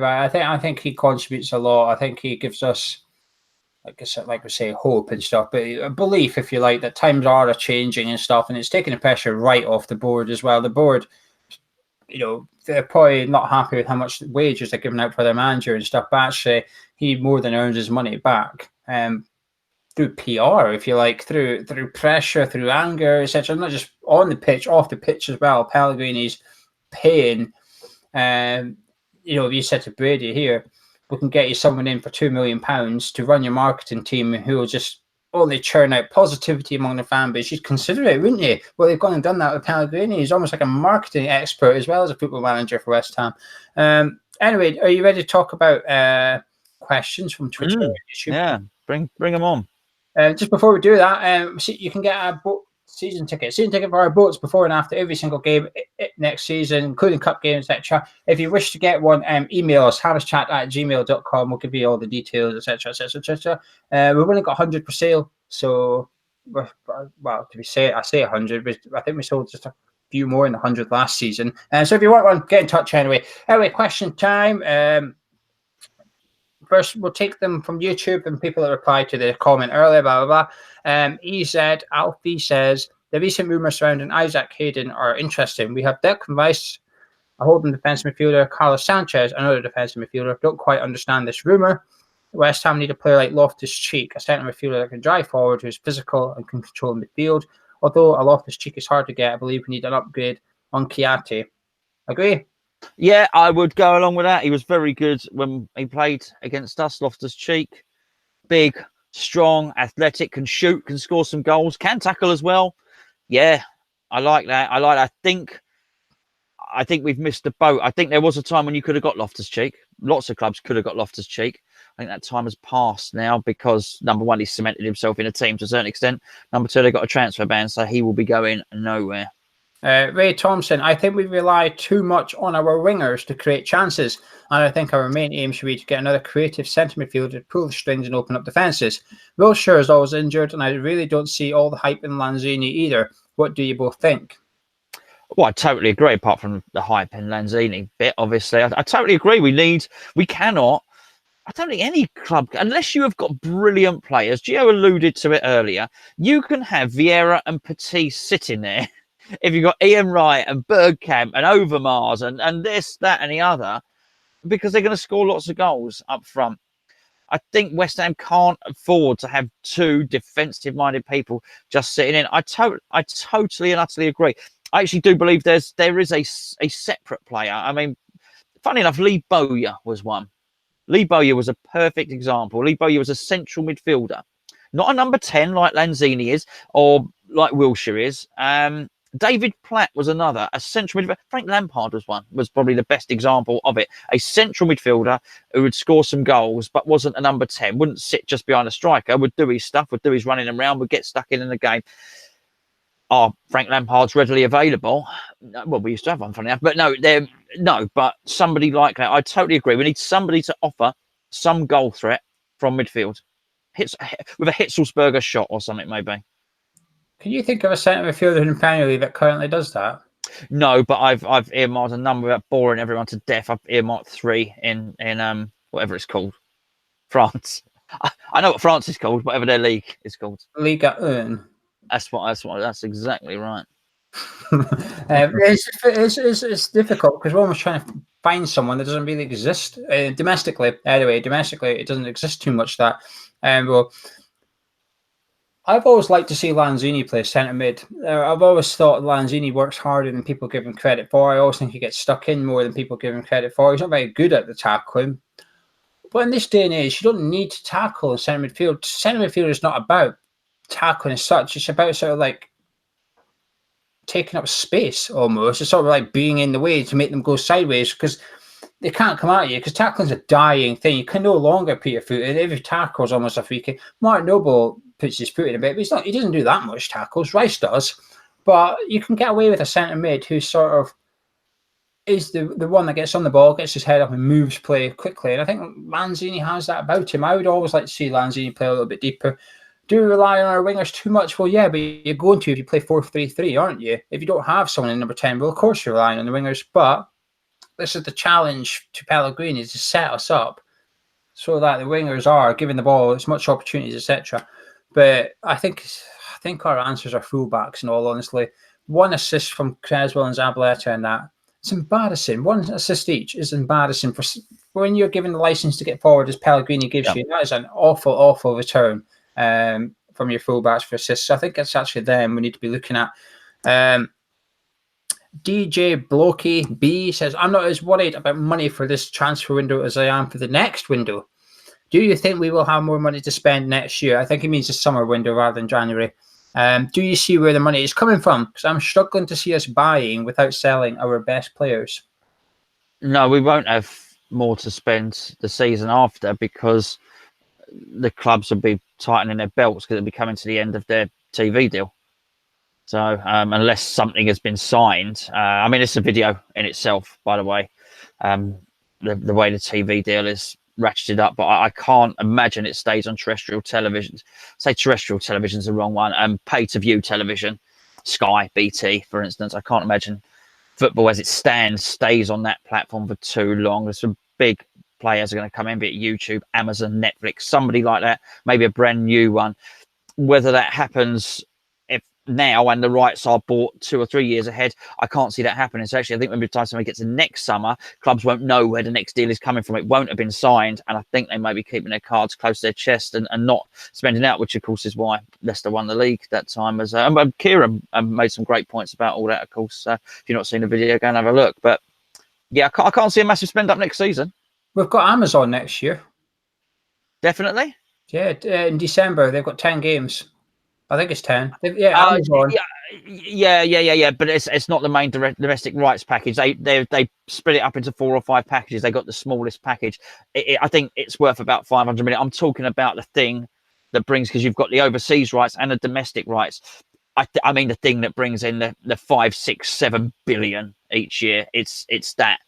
A: right. I think he contributes a lot. I think he gives us, like we say, hope and stuff, but a belief, if you like, that times are changing and stuff, and it's taking the pressure right off the board as well. The board, you know, they're probably not happy with how much wages they're giving out for their manager and stuff, but actually he more than earns his money back through PR, if you like, through pressure, through anger, etc. Not just on the pitch, off the pitch as well. Pellegrini's paying. You know, you said to Brady here, we can get you someone in for £2 million to run your marketing team who will just only churn out positivity among the fan base. You'd consider it, wouldn't you? Well, they've gone and done that with Pellegrini. He's almost like a marketing expert as well as a football manager for West Ham. Anyway, are you ready to talk about questions from Twitter and YouTube?
B: Yeah, bring them on.
A: Just before we do that, you can get a season ticket for our boats before and after every single game next season, including cup games, etc. If you wish to get one, email us, harrischat@gmail.com. We'll give you all the details, etc. We've only got 100 for sale, so well, to be said, I say 100, but I think we sold just a few more in the 100 last season. So if you want one, get in touch anyway. Question time. First, we'll take them from YouTube and people that replied to the comment earlier, blah, blah, blah. Alfie says, the recent rumours surrounding Isaac Hayden are interesting. We have Declan Rice, a holding defensive midfielder, Carlos Sanchez, another defensive midfielder. Don't quite understand this rumour. West Ham need a player like Loftus-Cheek, a centre midfielder that can drive forward, who's physical and can control midfield. Although a Loftus-Cheek is hard to get, I believe we need an upgrade on Chiati. Agree?
B: Yeah, I would go along with that. He was very good when he played against us, Loftus-Cheek. Big, strong, athletic, can shoot, can score some goals, can tackle as well. Yeah, I like that. I think we've missed the boat. I think there was a time when you could have got Loftus-Cheek. Lots of clubs could have got Loftus-Cheek. I think that time has passed now because, number one, he's cemented himself in a team to a certain extent. Number two, they've got a transfer ban, so he will be going nowhere.
A: Ray Thompson, I think we rely too much on our wingers to create chances, and I think our main aim should be to get another creative centre midfielder to pull the strings and open up defences. Wilshere is always injured, and I really don't see all the hype in Lanzini either. What do you both think?
B: Well, I totally agree, apart from the hype in Lanzini bit, obviously. I totally agree. We cannot, I don't think any club, unless you have got brilliant players, Geo alluded to it earlier, you can have Vieira and Petit sitting there. If you've got Ian Wright and Bergkamp and Overmars and this, that and the other, because they're going to score lots of goals up front. I think West Ham can't afford to have two defensive-minded people just sitting in. I totally and utterly agree. I actually do believe there is a separate player. I mean, funny enough, Lee Bowyer was one. Lee Bowyer was a perfect example. Lee Bowyer was a central midfielder. Not a number 10 like Lanzini is, or like Wilshere is. David Platt was another, a central midfielder. Frank Lampard was probably the best example of it. A central midfielder who would score some goals, but wasn't a number 10, wouldn't sit just behind a striker, would do his stuff, would do his running around, would get stuck in the game. Are Frank Lampard's readily available? Well, we used to have one, funny enough, but no, but somebody like that, I totally agree. We need somebody to offer some goal threat from midfield. With a Hitzelsberger shot or something, maybe.
A: Can you think of a centre midfielder in the Premier League that currently does that?
B: No, but I've earmarked a number without boring everyone to death. I've earmarked 3 in whatever it's called, France. I know what France is called, whatever their league is called.
A: Liga 1.
B: That's exactly right.
A: It's difficult because we're almost trying to find someone that doesn't really exist domestically. Anyway, domestically, it doesn't exist too much. That well, I've always liked to see Lanzini play centre mid. I've always thought Lanzini works harder than people give him credit for. I always think he gets stuck in more than people give him credit for. He's not very good at the tackling. But in this day and age, you don't need to tackle in centre midfield. Centre midfield is not about tackling as such. It's about sort of like taking up space almost. It's sort of like being in the way to make them go sideways because they can't come at you because tackling's a dying thing. You can no longer put your foot in. Every tackle is almost a free kick. Mark Noble puts his foot in a bit, but he doesn't do that much tackles. Rice does. But you can get away with a centre mid who sort of is the one that gets on the ball, gets his head up and moves play quickly. And I think Lanzini has that about him. I would always like to see Lanzini play a little bit deeper. Do we rely on our wingers too much? Well, yeah, but you're going to if you play 4-3-3, aren't you? If you don't have someone in number 10, well, of course you're relying on the wingers. But this is the challenge to Pellegrini, to set us up so that the wingers are giving the ball as much opportunities, etc. But I think our answers are fullbacks, in all honesty. 1 assist from Creswell and Zabaleta and that. It's embarrassing. 1 assist each is embarrassing for when you're given the license to get forward as Pellegrini gives you. That is an awful, awful return from your fullbacks for assists. So I think it's actually them we need to be looking at. DJ Blokey B says, I'm not as worried about money for this transfer window as I am for the next window. Do you think we will have more money to spend next year? I think it means the summer window rather than January. Do you see where the money is coming from? Because I'm struggling to see us buying without selling our best players.
B: No, we won't have more to spend the season after because the clubs will be tightening their belts because it'll be coming to the end of their TV deal. So unless something has been signed, I mean, it's a video in itself, by the way, the way the TV deal is ratcheted up, but I can't imagine it stays on terrestrial television. Say terrestrial television is the wrong one. Pay-to-view television, Sky, BT, for instance. I can't imagine football as it stands stays on that platform for too long. There's some big players are going to come in, be it YouTube, Amazon, Netflix, somebody like that, maybe a brand new one. Whether that happens if now and the rights are bought 2 or 3 years ahead, I can't see that happening. So actually, I think when the time somebody gets to next summer, clubs won't know where the next deal is coming from. It won't have been signed. And I think they may be keeping their cards close to their chest and not spending out, which of course is why Leicester won the league that time. As Kieran made some great points about all that, of course. If you've not seen the video, go and have a look. But yeah, I can't see a massive spend up next season.
A: We've got Amazon next year.
B: Definitely.
A: Yeah, in December, they've got 10 games. I think it's 10. Amazon.
B: Yeah. But it's not the main domestic rights package. They split it up into 4 or 5 packages. They got the smallest package. I think it's worth about 500 million. I'm talking about the thing that brings, because you've got the overseas rights and the domestic rights. I mean the thing that brings in the 5, 6, 7 billion each year. It's that.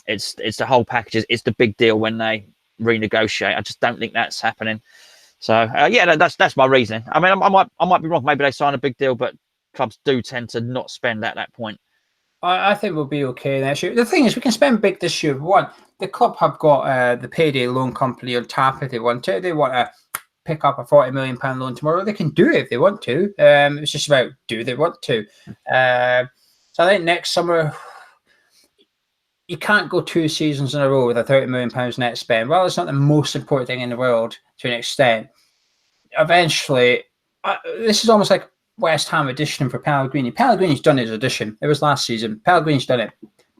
B: It's the whole package. It's the big deal when they renegotiate. I just don't think that's happening. So that's my reasoning. I mean, I might be wrong. Maybe they sign a big deal, but clubs do tend to not spend at that point.
A: I think we'll be okay next year. The thing is, we can spend big this year. One, the club have got the payday loan company on tap if they want to. They want to pick up a £40 million loan tomorrow. They can do it if they want to. It's just about do they want to. So I think next summer, you can't go 2 seasons in a row with a £30 million net spend. Well, it's not the most important thing in the world to an extent. Eventually, this is almost like West Ham auditioning for Pellegrini. Pellegrini's done his audition. It was last season. Pellegrini's done it.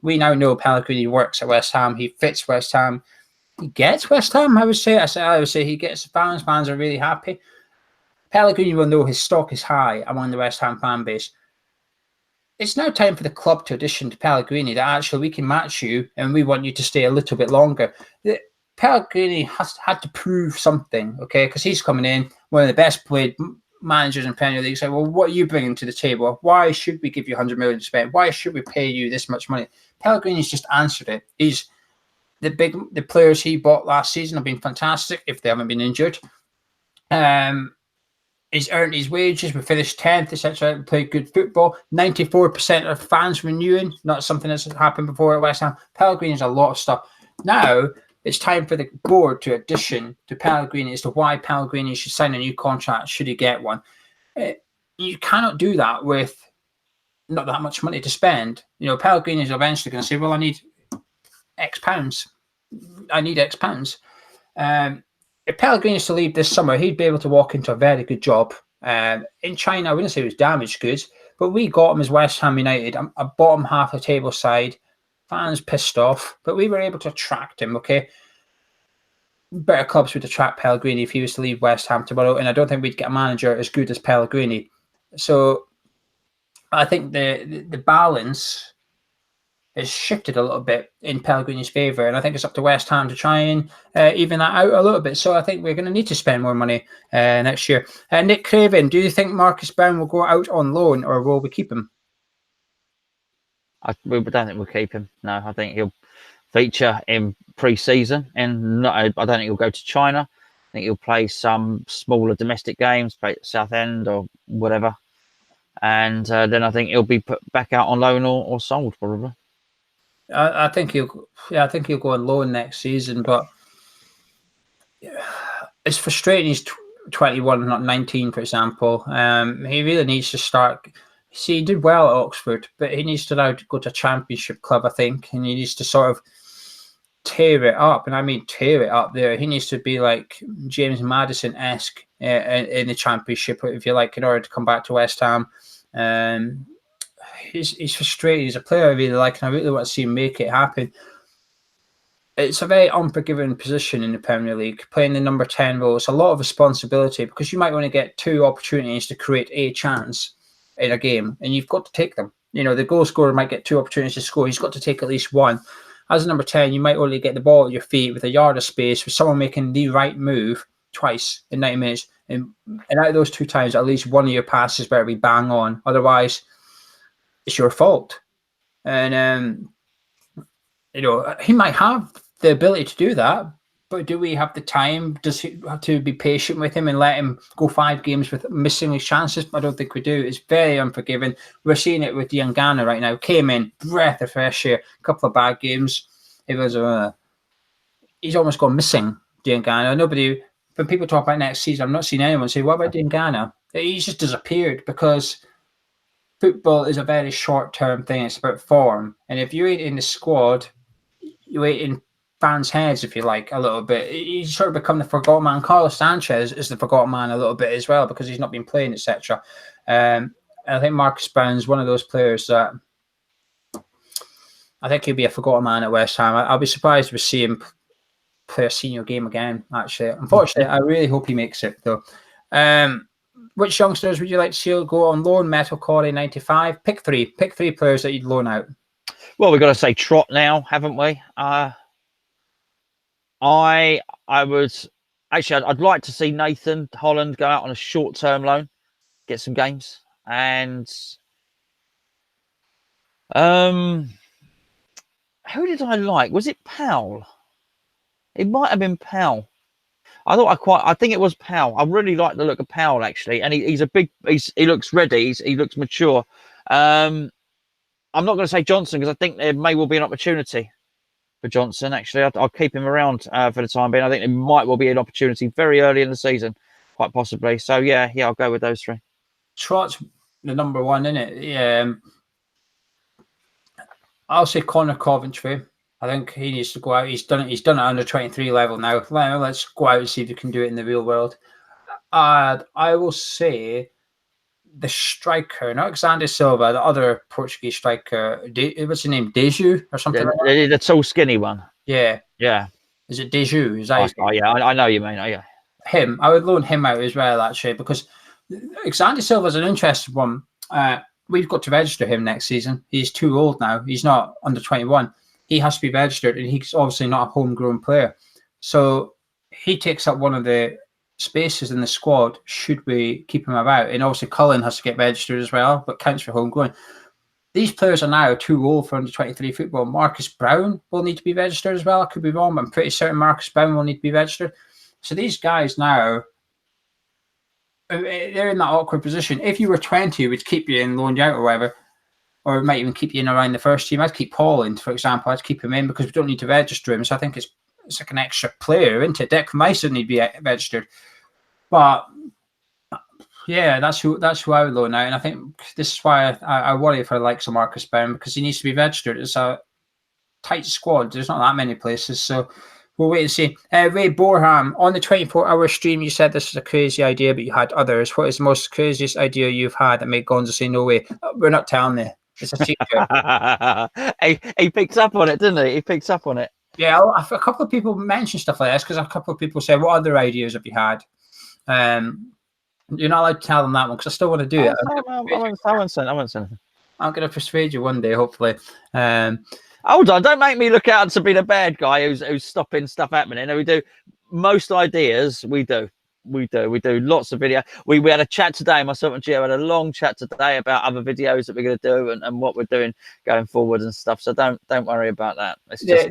A: We now know Pellegrini works at West Ham. He fits West Ham. He gets West Ham, I would say. I would say he gets fans. Fans are really happy. Pellegrini will know his stock is high among the West Ham fan base. It's now time for the club to audition to Pellegrini that actually we can match you and we want you to stay a little bit longer. Pellegrini has had to prove something, okay, because he's coming in, one of the best played managers in Premier League. So, well, what are you bringing to the table? Why should we give you 100 million to spend? Why should we pay you this much money? Pellegrini's just answered it. The players he bought last season have been fantastic if they haven't been injured. He's earned his wages. We finished 10th, etc. We played good football. 94% of fans renewing, not something that's happened before at West Ham. Pellegrini's a lot of stuff. Now it's time for the board to audition to Pellegrini as to why Pellegrini should sign a new contract should he get one. You cannot do that with not that much money to spend. You know, Pellegrini is eventually going to say, well, I need X pounds. I need X pounds. If Pellegrini is to leave this summer, he'd be able to walk into a very good job. In China, I wouldn't say it was damaged goods, but we got him as West Ham United, a bottom half of the table side. Fans pissed off, but we were able to attract him, okay? Better clubs would attract Pellegrini if he was to leave West Ham tomorrow, and I don't think we'd get a manager as good as Pellegrini. So I think the balance has shifted a little bit in Pellegrini's favour, and I think it's up to West Ham to try and even that out a little bit. So I think we're going to need to spend more money next year. Nick Craven, do you think Marcus Brown will go out on loan, or will we keep him?
B: I don't think we'll keep him. No, I think he'll feature in pre-season, and I don't think he'll go to China. I think he'll play some smaller domestic games, play at Southend or whatever, and then I think he'll be put back out on loan or sold probably.
A: I think he'll go on loan next season, but it's frustrating. He's 21, not 19, for example. He really needs to start. See, he did well at Oxford, but he needs to now go to a championship club, I think, and he needs to sort of tear it up. And I mean tear it up there. He needs to be like James Maddison-esque in the championship, if you like, in order to come back to West Ham. He's frustrated. He's a player I really like, and I really want to see him make it happen. It's a very unforgiving position in the Premier League, playing the number 10 role. It's a lot of responsibility because you might only get 2 opportunities to create a chance in a game, and you've got to take them. You know, the goal scorer might get 2 opportunities to score. He's got to take at least 1. As a number 10, you might only get the ball at your feet with a yard of space with someone making the right move twice in 90 minutes. And out of those 2 times, at least one of your passes better be bang on. Otherwise, it's your fault. And, you know, he might have the ability to do that, but do we have the time? Does he have to be patient with him and let him go 5 games with missing his chances? I don't think we do. It's very unforgiving. We're seeing it with Diangana right now. Came in, breath of fresh air, a couple of bad games. It was he's almost gone missing, Diangana. Nobody, when people talk about next season, I've not seen anyone say, what about Diangana? He's just disappeared because football is a very short-term thing. It's about form. And if you ain't in the squad, you ain't in fans' heads, if you like, a little bit. He's sort of become the forgotten man. Carlos Sanchez is the forgotten man a little bit as well because he's not been playing, etc. I think Marcus Brown's one of those players that I think he'll be a forgotten man at West Ham. I'll be surprised to see him play a senior game again, actually. Unfortunately, I really hope he makes it, though. Which youngsters would you like to see go on loan? Metal Corey 95. Pick 3 players that you'd loan out.
B: Well, we've got to say Trot now, haven't we? I would actually. I'd like to see Nathan Holland go out on a short-term loan, get some games, and who did I like? Was it Powell? It might have been Powell. I think it was Powell. I really like the look of Powell actually, and he looks ready. He looks mature. I'm not going to say Johnson because I think there may well be an opportunity for Johnson. Actually, I'll keep him around for the time being. I think there might well be an opportunity very early in the season, quite possibly. So yeah, I'll go with those 3.
A: Trot's the number 1, isn't it? Yeah. I'll say Connor Coventry. I think he needs to go out. He's done it at under 23 level now. Let's go out and see if he can do it in the real world. I will say the striker, not Alexander Silva, the other Portuguese striker. What's his name? Deju or something?
B: The tall, skinny one.
A: Yeah.
B: Yeah.
A: Is it Deju? Is that?
B: Oh yeah, I know you mean. Oh, yeah.
A: him. I would loan him out as well, actually, because Alexander Silva's an interesting one. We've got to register him next season. He's too old now. He's not under 21. He has to be registered, and he's obviously not a homegrown player. So he takes up one of the spaces in the squad should we keep him about. And obviously Cullen has to get registered as well, but counts for homegrown. These players are now too old for under 23 football. Marcus Brown will need to be registered as well. I could be wrong, but I'm pretty certain Marcus Brown will need to be registered. So these guys now, they're in that awkward position. If you were 20, we'd keep you in, loan you out or whatever, or it might even keep you in around the first team. I'd keep Paul in, for example. I'd keep him in because we don't need to register him. So I think it's like an extra player, isn't it? Declan Rice doesn't need to be registered. But yeah, that's who I would loan out. And I think this is why I worry for the likes of Marcus Brown, because he needs to be registered. It's a tight squad. There's not that many places. So we'll wait and see. Ray Borham, on the 24-hour stream, you said this was a crazy idea, but you had others. What is the most craziest idea you've had that made Gonzo say, no way? We're not telling you. It's a secret.
B: he picks up on it, didn't he? He picks up on it.
A: Yeah, a couple of people mentioned stuff like this because a couple of people said, what other ideas have you had? You're not allowed to tell them that one because I still want to do it.
B: I won't say anything.
A: I'm going to persuade you one day, hopefully.
B: Hold on, don't make me look out to be the bad guy who's stopping stuff happening. We do most ideas. We do lots of video. We had a chat today. Myself and Geo had a long chat today about other videos that we're going to do and what we're doing going forward and stuff. So don't worry about that. It's just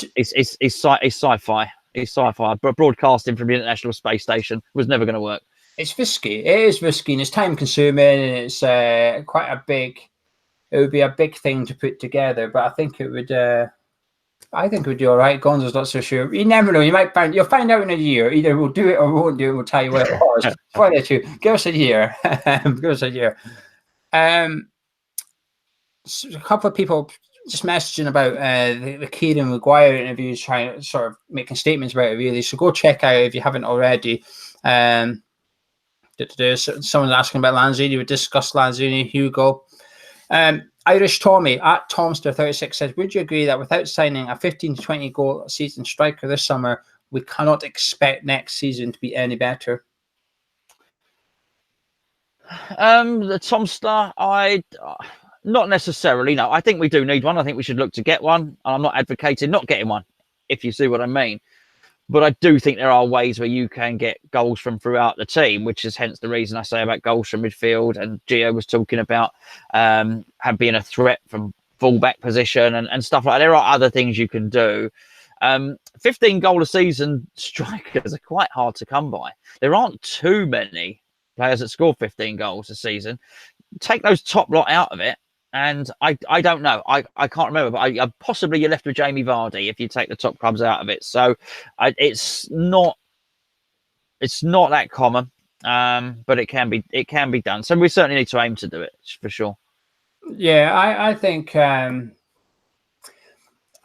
B: it's sci-fi. It's sci-fi. Broadcasting from the International Space Station was never going to work.
A: It's risky. It is risky, and it's time consuming, and it's quite a big. It would be a big thing to put together, but I think it would. I think it would do all right. Gonzo's not so sure. You never know. You'll find out in a year. Either we'll do it or we won't do it. We'll tell you what it was. One or two. Give us a year. Give us a year. So a couple of people just messaging about the Kieran Maguire interviews, trying to sort of making statements about it. Really, so go check out if you haven't already. Someone's asking about Lanzini. We discussed Lanzini, Hugo. Irish Tommy at Tomster36 says, would you agree that without signing a 15 to 20 goal season striker this summer, we cannot expect next season to be any better?
B: The Tomster, not necessarily. No, I think we do need one. I think we should look to get one. I'm not advocating not getting one, if you see what I mean. But I do think there are ways where you can get goals from throughout the team, which is hence the reason I say about goals from midfield. And Geo was talking about being a threat from fullback position and stuff like that. There are other things you can do. 15 goal a season strikers are quite hard to come by. There aren't too many players that score 15 goals a season. Take those top lot out of it. And I don't know. I can't remember, but possibly you're left with Jamie Vardy if you take the top clubs out of it. So it's not that common, but it can be done. So we certainly need to aim to do it for sure.
A: Yeah, I think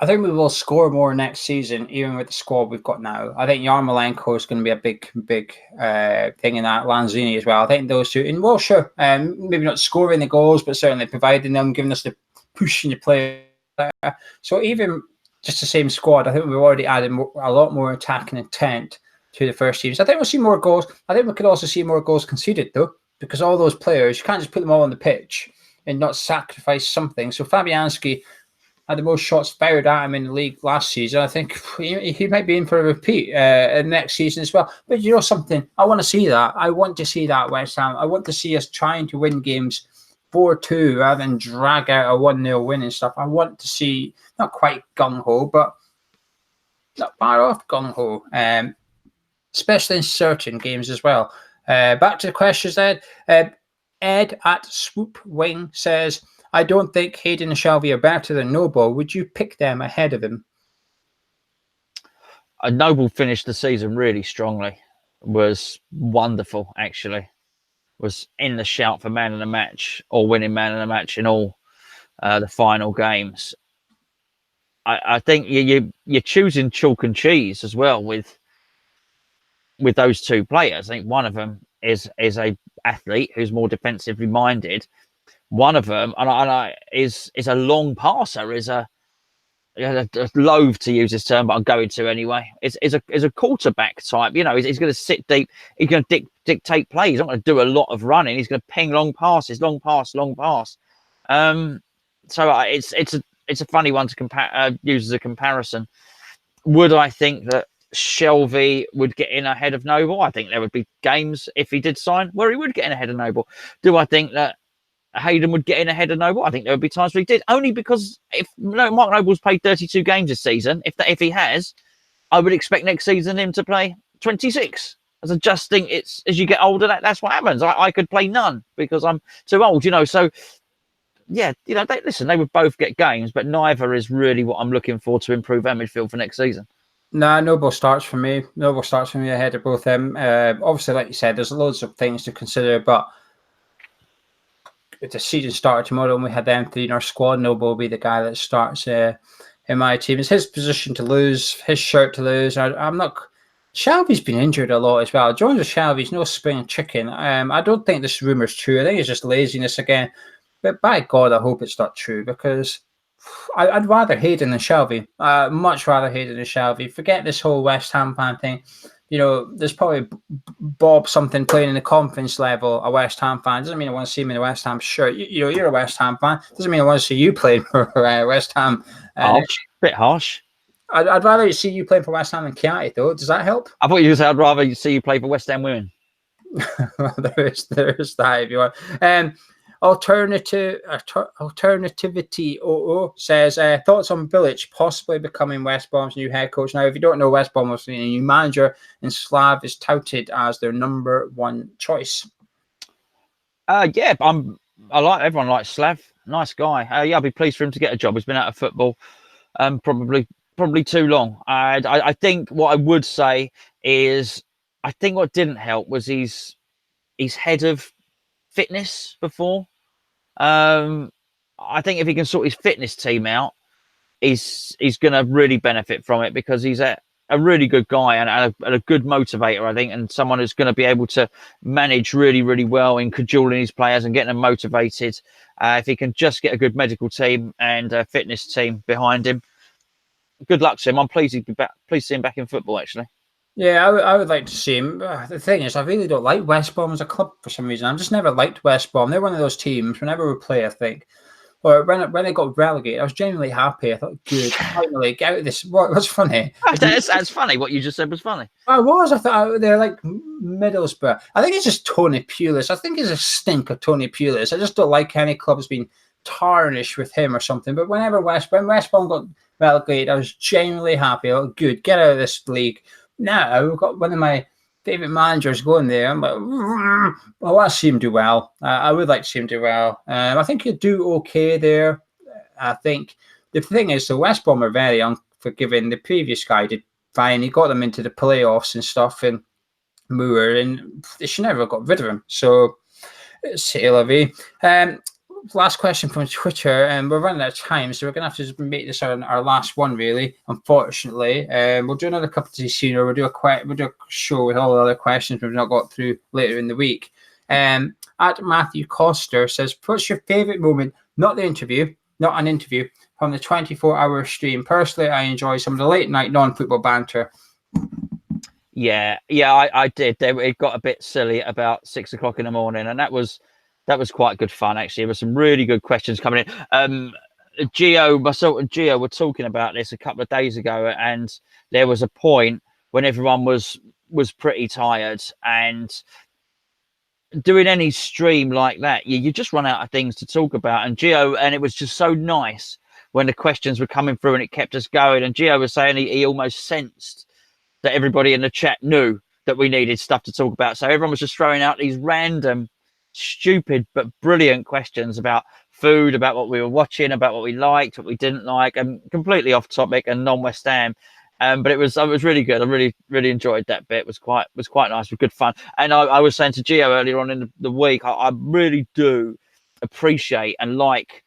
A: we will score more next season, even with the squad we've got now. I think Yarmolenko is going to be a big thing in that. Lanzini as well. I think those two, and well, sure, maybe not scoring the goals, but certainly providing them, giving us the push in the play. So even just the same squad, I think we've already added a lot more attacking intent to the first team. So I think we'll see more goals. I think we could also see more goals conceded, though, because all those players, you can't just put them all on the pitch and not sacrifice something. So Fabianski had the most shots fired at him in the league last season. I think he might be in for a repeat next season as well. But you know something? I want to see that. I want to see that, West Ham. I want to see us trying to win games 4-2 rather than drag out a 1-0 win and stuff. I want to see, not quite gung-ho, but not far off gung-ho, especially in certain games as well. Back to the questions then. Ed at Swoop Wing says, I don't think Hayden and Shelby are better than Noble. Would you pick them ahead of him?
B: Noble finished the season really strongly. Was wonderful, actually. Was in the shout for man of the match or winning man of the match in all the final games. I think you're choosing chalk and cheese as well with those two players. I think one of them is a athlete who's more defensively minded. One of them, is a long passer, is a loathe to use this term, but I'm going to anyway. Is a quarterback type. You know, he's going to sit deep. He's going to dictate plays. He's not going to do a lot of running. He's going to ping long passes, long pass, long pass. So it's a funny one to compare, use as a comparison. Would I think that Shelvey would get in ahead of Noble? I think there would be games if he did sign where he would get in ahead of Noble. Do I think that Hayden would get in ahead of Noble? I think there would be times where he did, only because if Mark Noble's played 32 games this season, if he has, I would expect next season him to play 26. As I just think it's as you get older, that's what happens. I could play none because I'm too old, you know. So yeah, you know, they would both get games, but neither is really what I'm looking for to improve our midfield for next season.
A: No, Noble starts for me. Noble starts for me ahead of both them. Obviously, like you said, there's loads of things to consider, but the season started tomorrow and we had them three in our squad. Noble will be the guy that starts in my team. It's his position to lose, his shirt to lose. I'm not. Shelby's been injured a lot as well. Jones or Shelby's no spring chicken. I don't think this rumour's true. I think it's just laziness again. But by God, I hope it's not true because I'd rather Hayden than Shelby. Much rather Hayden than Shelby. Forget this whole West Ham fan thing. You know, there's probably Bob something playing in the conference level, a West Ham fan. Doesn't mean I want to see him in a West Ham shirt. You know, you're a West Ham fan. Doesn't mean I want to see you playing for West Ham.
B: Bit harsh.
A: I'd rather see you playing for West Ham than Chianti, though. Does that help?
B: I thought you said I'd rather see you play for West Ham women.
A: there is that if you want. Alternativity says thoughts on Bilic possibly becoming West Brom's new head coach. Now, if you don't know, West Brom was a new manager, and Slav is touted as their number one choice.
B: Yeah, everyone likes Slav. Nice guy. Yeah, I'd be pleased for him to get a job. He's been out of football, probably too long. I think what I would say is, I think what didn't help was he's head of fitness before. I think if he can sort his fitness team out, he's going to really benefit from it because he's a really good guy and a good motivator, I think, and someone who's going to be able to manage really, really well in cajoling his players and getting them motivated. If he can just get a good medical team and a fitness team behind him, good luck to him. I'm pleased he'd be back. Pleased to see him back in football, actually.
A: Yeah, I would like to see him. The thing is, I really don't like West Brom as a club for some reason. I've just never liked West Brom. They're one of those teams, whenever we play, I think, or when they got relegated, I was genuinely happy. I thought, good, finally, get out of this. What's funny?
B: That's funny. What you just said was funny.
A: I thought they're like Middlesbrough. I think it's just Tony Pulis. I think it's a stink of Tony Pulis. I just don't like any clubs being tarnished with him or something. But when West Brom got relegated, I was genuinely happy. Oh, good, get out of this league. Now we've got one of my favourite managers going there. I'm like, I want to see him do well. I would like to see him do well. I think he'll do okay there. I think the thing is, the West Brom are very unforgiving. The previous guy did fine. He got them into the playoffs and stuff and Moore, and they should never have got rid of him. So, c'est la vie. Last question from Twitter, and we're running out of time, so we're going to have to just make this our last one, really, unfortunately. We'll do another cup of tea soon, or we'll do a show with all the other questions we've not got through later in the week. At Matthew Coster says, what's your favourite moment, not an interview, from the 24-hour stream? Personally, I enjoy some of the late-night non-football banter.
B: Yeah, I did. It got a bit silly at about 6 o'clock in the morning, and that was quite good fun, actually. There were some really good questions coming in. Myself and Geo were talking about this a couple of days ago, and there was a point when everyone was pretty tired, and doing any stream like that, you just run out of things to talk about. And it was just so nice when the questions were coming through and it kept us going. And Geo was saying he almost sensed that everybody in the chat knew that we needed stuff to talk about. So everyone was just throwing out these random, stupid but brilliant questions about food, about what we were watching, about what we liked, what we didn't like, and completely off topic and non-West Ham. But it was really good. I really enjoyed that bit. It was quite nice. It was good fun. And I was saying to Geo earlier on in the week, I really do appreciate and like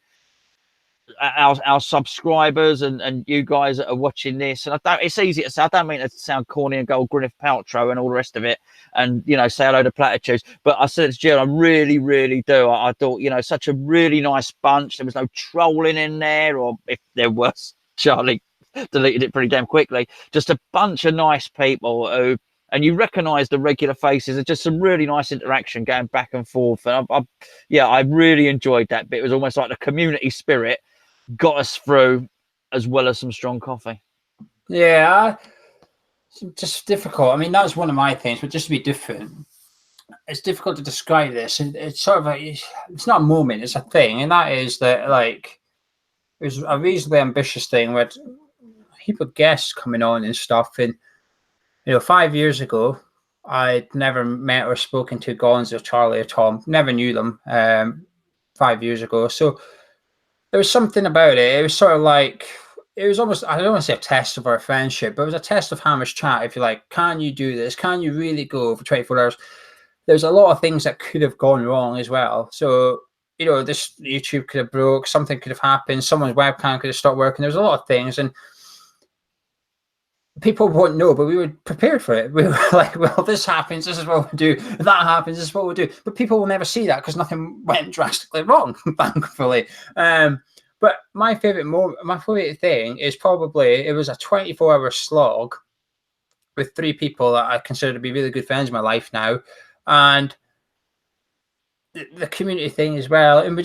B: our subscribers and you guys that are watching this. And it's easy to say. I don't mean to sound corny and go Gwyneth Paltrow and all the rest of it, and say a load of platitudes. But I said to Jill, I really, really do. I thought, such a really nice bunch. There was no trolling in there, or if there was, Charlie deleted it pretty damn quickly. Just a bunch of nice people who, and you recognise the regular faces. There's just some really nice interaction going back and forth. And I really enjoyed that bit. It was almost like the community spirit got us through, as well as some strong coffee.
A: Yeah, it's just difficult. I mean, that's one of my things, but just to be different, it's difficult to describe this. And it's sort of it's not a moment, it's a thing. And that is that, like, it was a reasonably ambitious thing with a heap of guests coming on and stuff. And, 5 years ago, I'd never met or spoken to Gonzo, Charlie, or Tom. Never knew them 5 years ago. So there was something about it. It was sort of like, it was almost, I don't want to say a test of our friendship, but it was a test of Hamish chat. If you're like, can you do this? Can you really go for 24 hours? There's a lot of things that could have gone wrong as well. So, this YouTube could have broke, something could have happened, someone's webcam could have stopped working. There's a lot of things, and people won't know, but we were prepared for it. We were like, well, this happens, this is what we'll do. If that happens, this is what we'll do. But people will never see that because nothing went drastically wrong, thankfully. But my favorite thing is probably, it was a 24-hour slog with 3 people that I consider to be really good friends in my life now. And the community thing as well. And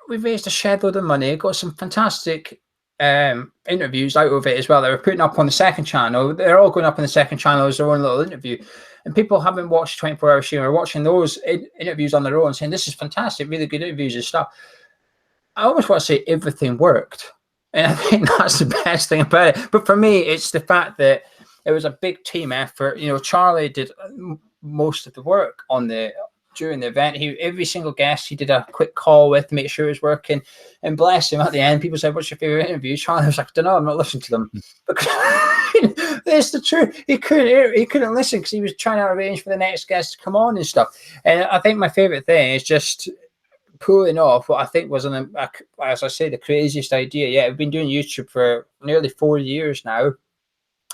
A: we raised a shed load of money, got some fantastic interviews out of it as well that we're putting up on the second channel. They're all going up on the second channel as their own little interview. And people haven't watched 24-hour stream or watching those interviews on their own, saying this is fantastic, really good interviews and stuff. I almost want to say everything worked. And I think that's the best thing about it. But for me, it's the fact that it was a big team effort. Charlie did most of the work during the event. Every single guest he did a quick call with to make sure it was working. And bless him, at the end, people said, "What's your favorite interview?" Charlie was like, "I don't know, I'm not listening to them." Because that's the truth. He couldn't listen because he was trying to arrange for the next guest to come on and stuff. And I think my favorite thing is just pulling off what I think was, as I say, the craziest idea. Yeah, we've been doing YouTube for nearly 4 years now,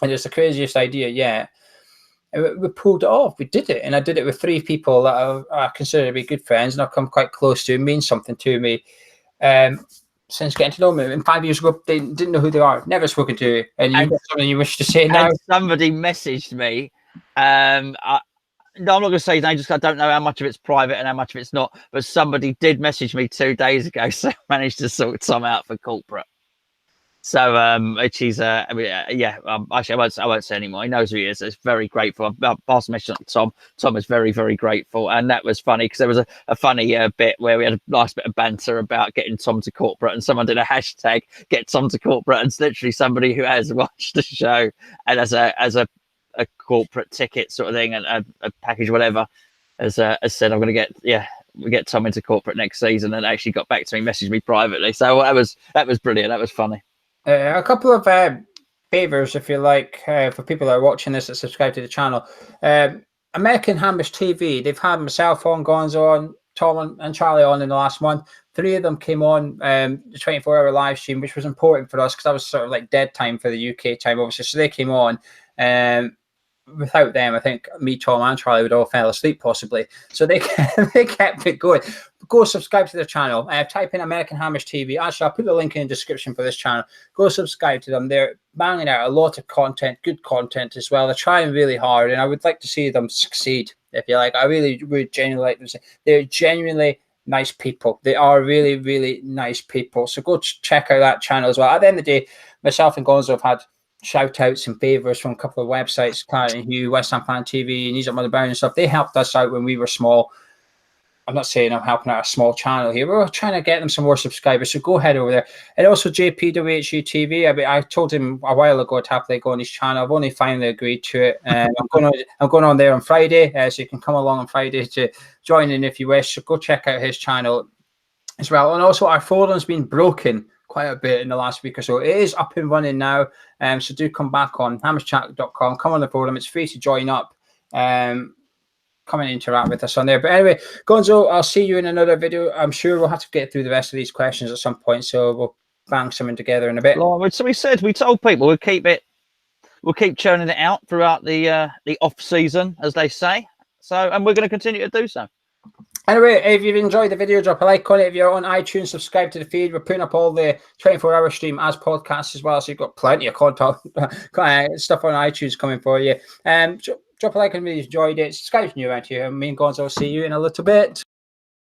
A: and it's the craziest idea yet. And we pulled it off. We did it, and I did it with 3 people that I consider to be good friends, and I've come quite close to, mean something to me since getting to know them. And 5 years ago, they didn't know who they are, never spoken to. And you've got something you wish to say now?
B: Somebody messaged me. No, I'm not going to say his name, just I don't know how much of it's private and how much of it's not. But somebody did message me 2 days ago, so I managed to sort Tom out for corporate. So, actually, I won't say anymore. He knows who he is. It's very grateful. I passed a message on Tom. Tom is very, very grateful. And that was funny because there was a funny bit where we had a nice bit of banter about getting Tom to corporate, and someone did a hashtag get Tom to corporate, and it's literally somebody who has watched the show and as a corporate ticket sort of thing and a package, whatever, has said, I'm going to get Tom into corporate next season, and actually got back to me, messaged me privately. So that was brilliant. That was funny.
A: A couple of favors, if you like, for people that are watching this that subscribe to the channel. American Hamish TV, they've had myself on, Gonzo on, Tom and Charlie on in the last month. 3 of them came on the 24-hour live stream, which was important for us because that was sort of like dead time for the UK time, obviously. So they came on. Without them, I think me, Tom, and Charlie would all fell asleep possibly. So they kept it going. Go subscribe to their channel. Type in American Hamish TV. Actually, I'll put the link in the description for this channel. Go subscribe to them. They're banging out a lot of content, good content as well. They're trying really hard, and I would like to see them succeed. If you like, I really would genuinely like them to. They're genuinely nice people. They are really, really nice people. So go check out that channel as well. At the end of the day, myself and Gonzo have had shout outs and favors from a couple of websites, Claret and Hugh, West Ham Fan TV, and Ease Up Mother Brown and stuff. They helped us out when we were small. I'm not saying I'm helping out a small channel here. We're trying to get them some more subscribers, so go ahead over there. And also JPWHU TV. I told him a while ago to happily go on his channel. I've only finally agreed to it. I'm going on there on Friday, so you can come along on Friday to join in if you wish. So go check out his channel as well. And also, our forum's been broken quite a bit in the last week or so. It is up and running now, so do come back on hamishchat.com. Come on the forum. It's free to join up. Come and interact with us on there. But anyway, Gonzo, I'll see you in another video. I'm sure we'll have to get through the rest of these questions at some point, so we'll bang something together in a bit.
B: So we told people we'll keep churning it out throughout the off season, as they say. So, and we're going to continue to do so.
A: Anyway, if you've enjoyed the video, drop a like on it. If you're on iTunes, subscribe to the feed. We're putting up all the 24-hour stream as podcasts as well, so you've got plenty of content stuff on iTunes coming for you. Drop a like on the video if you enjoyed it. Subscribe if you're new around here. Me and Gonzo will see you in a little bit.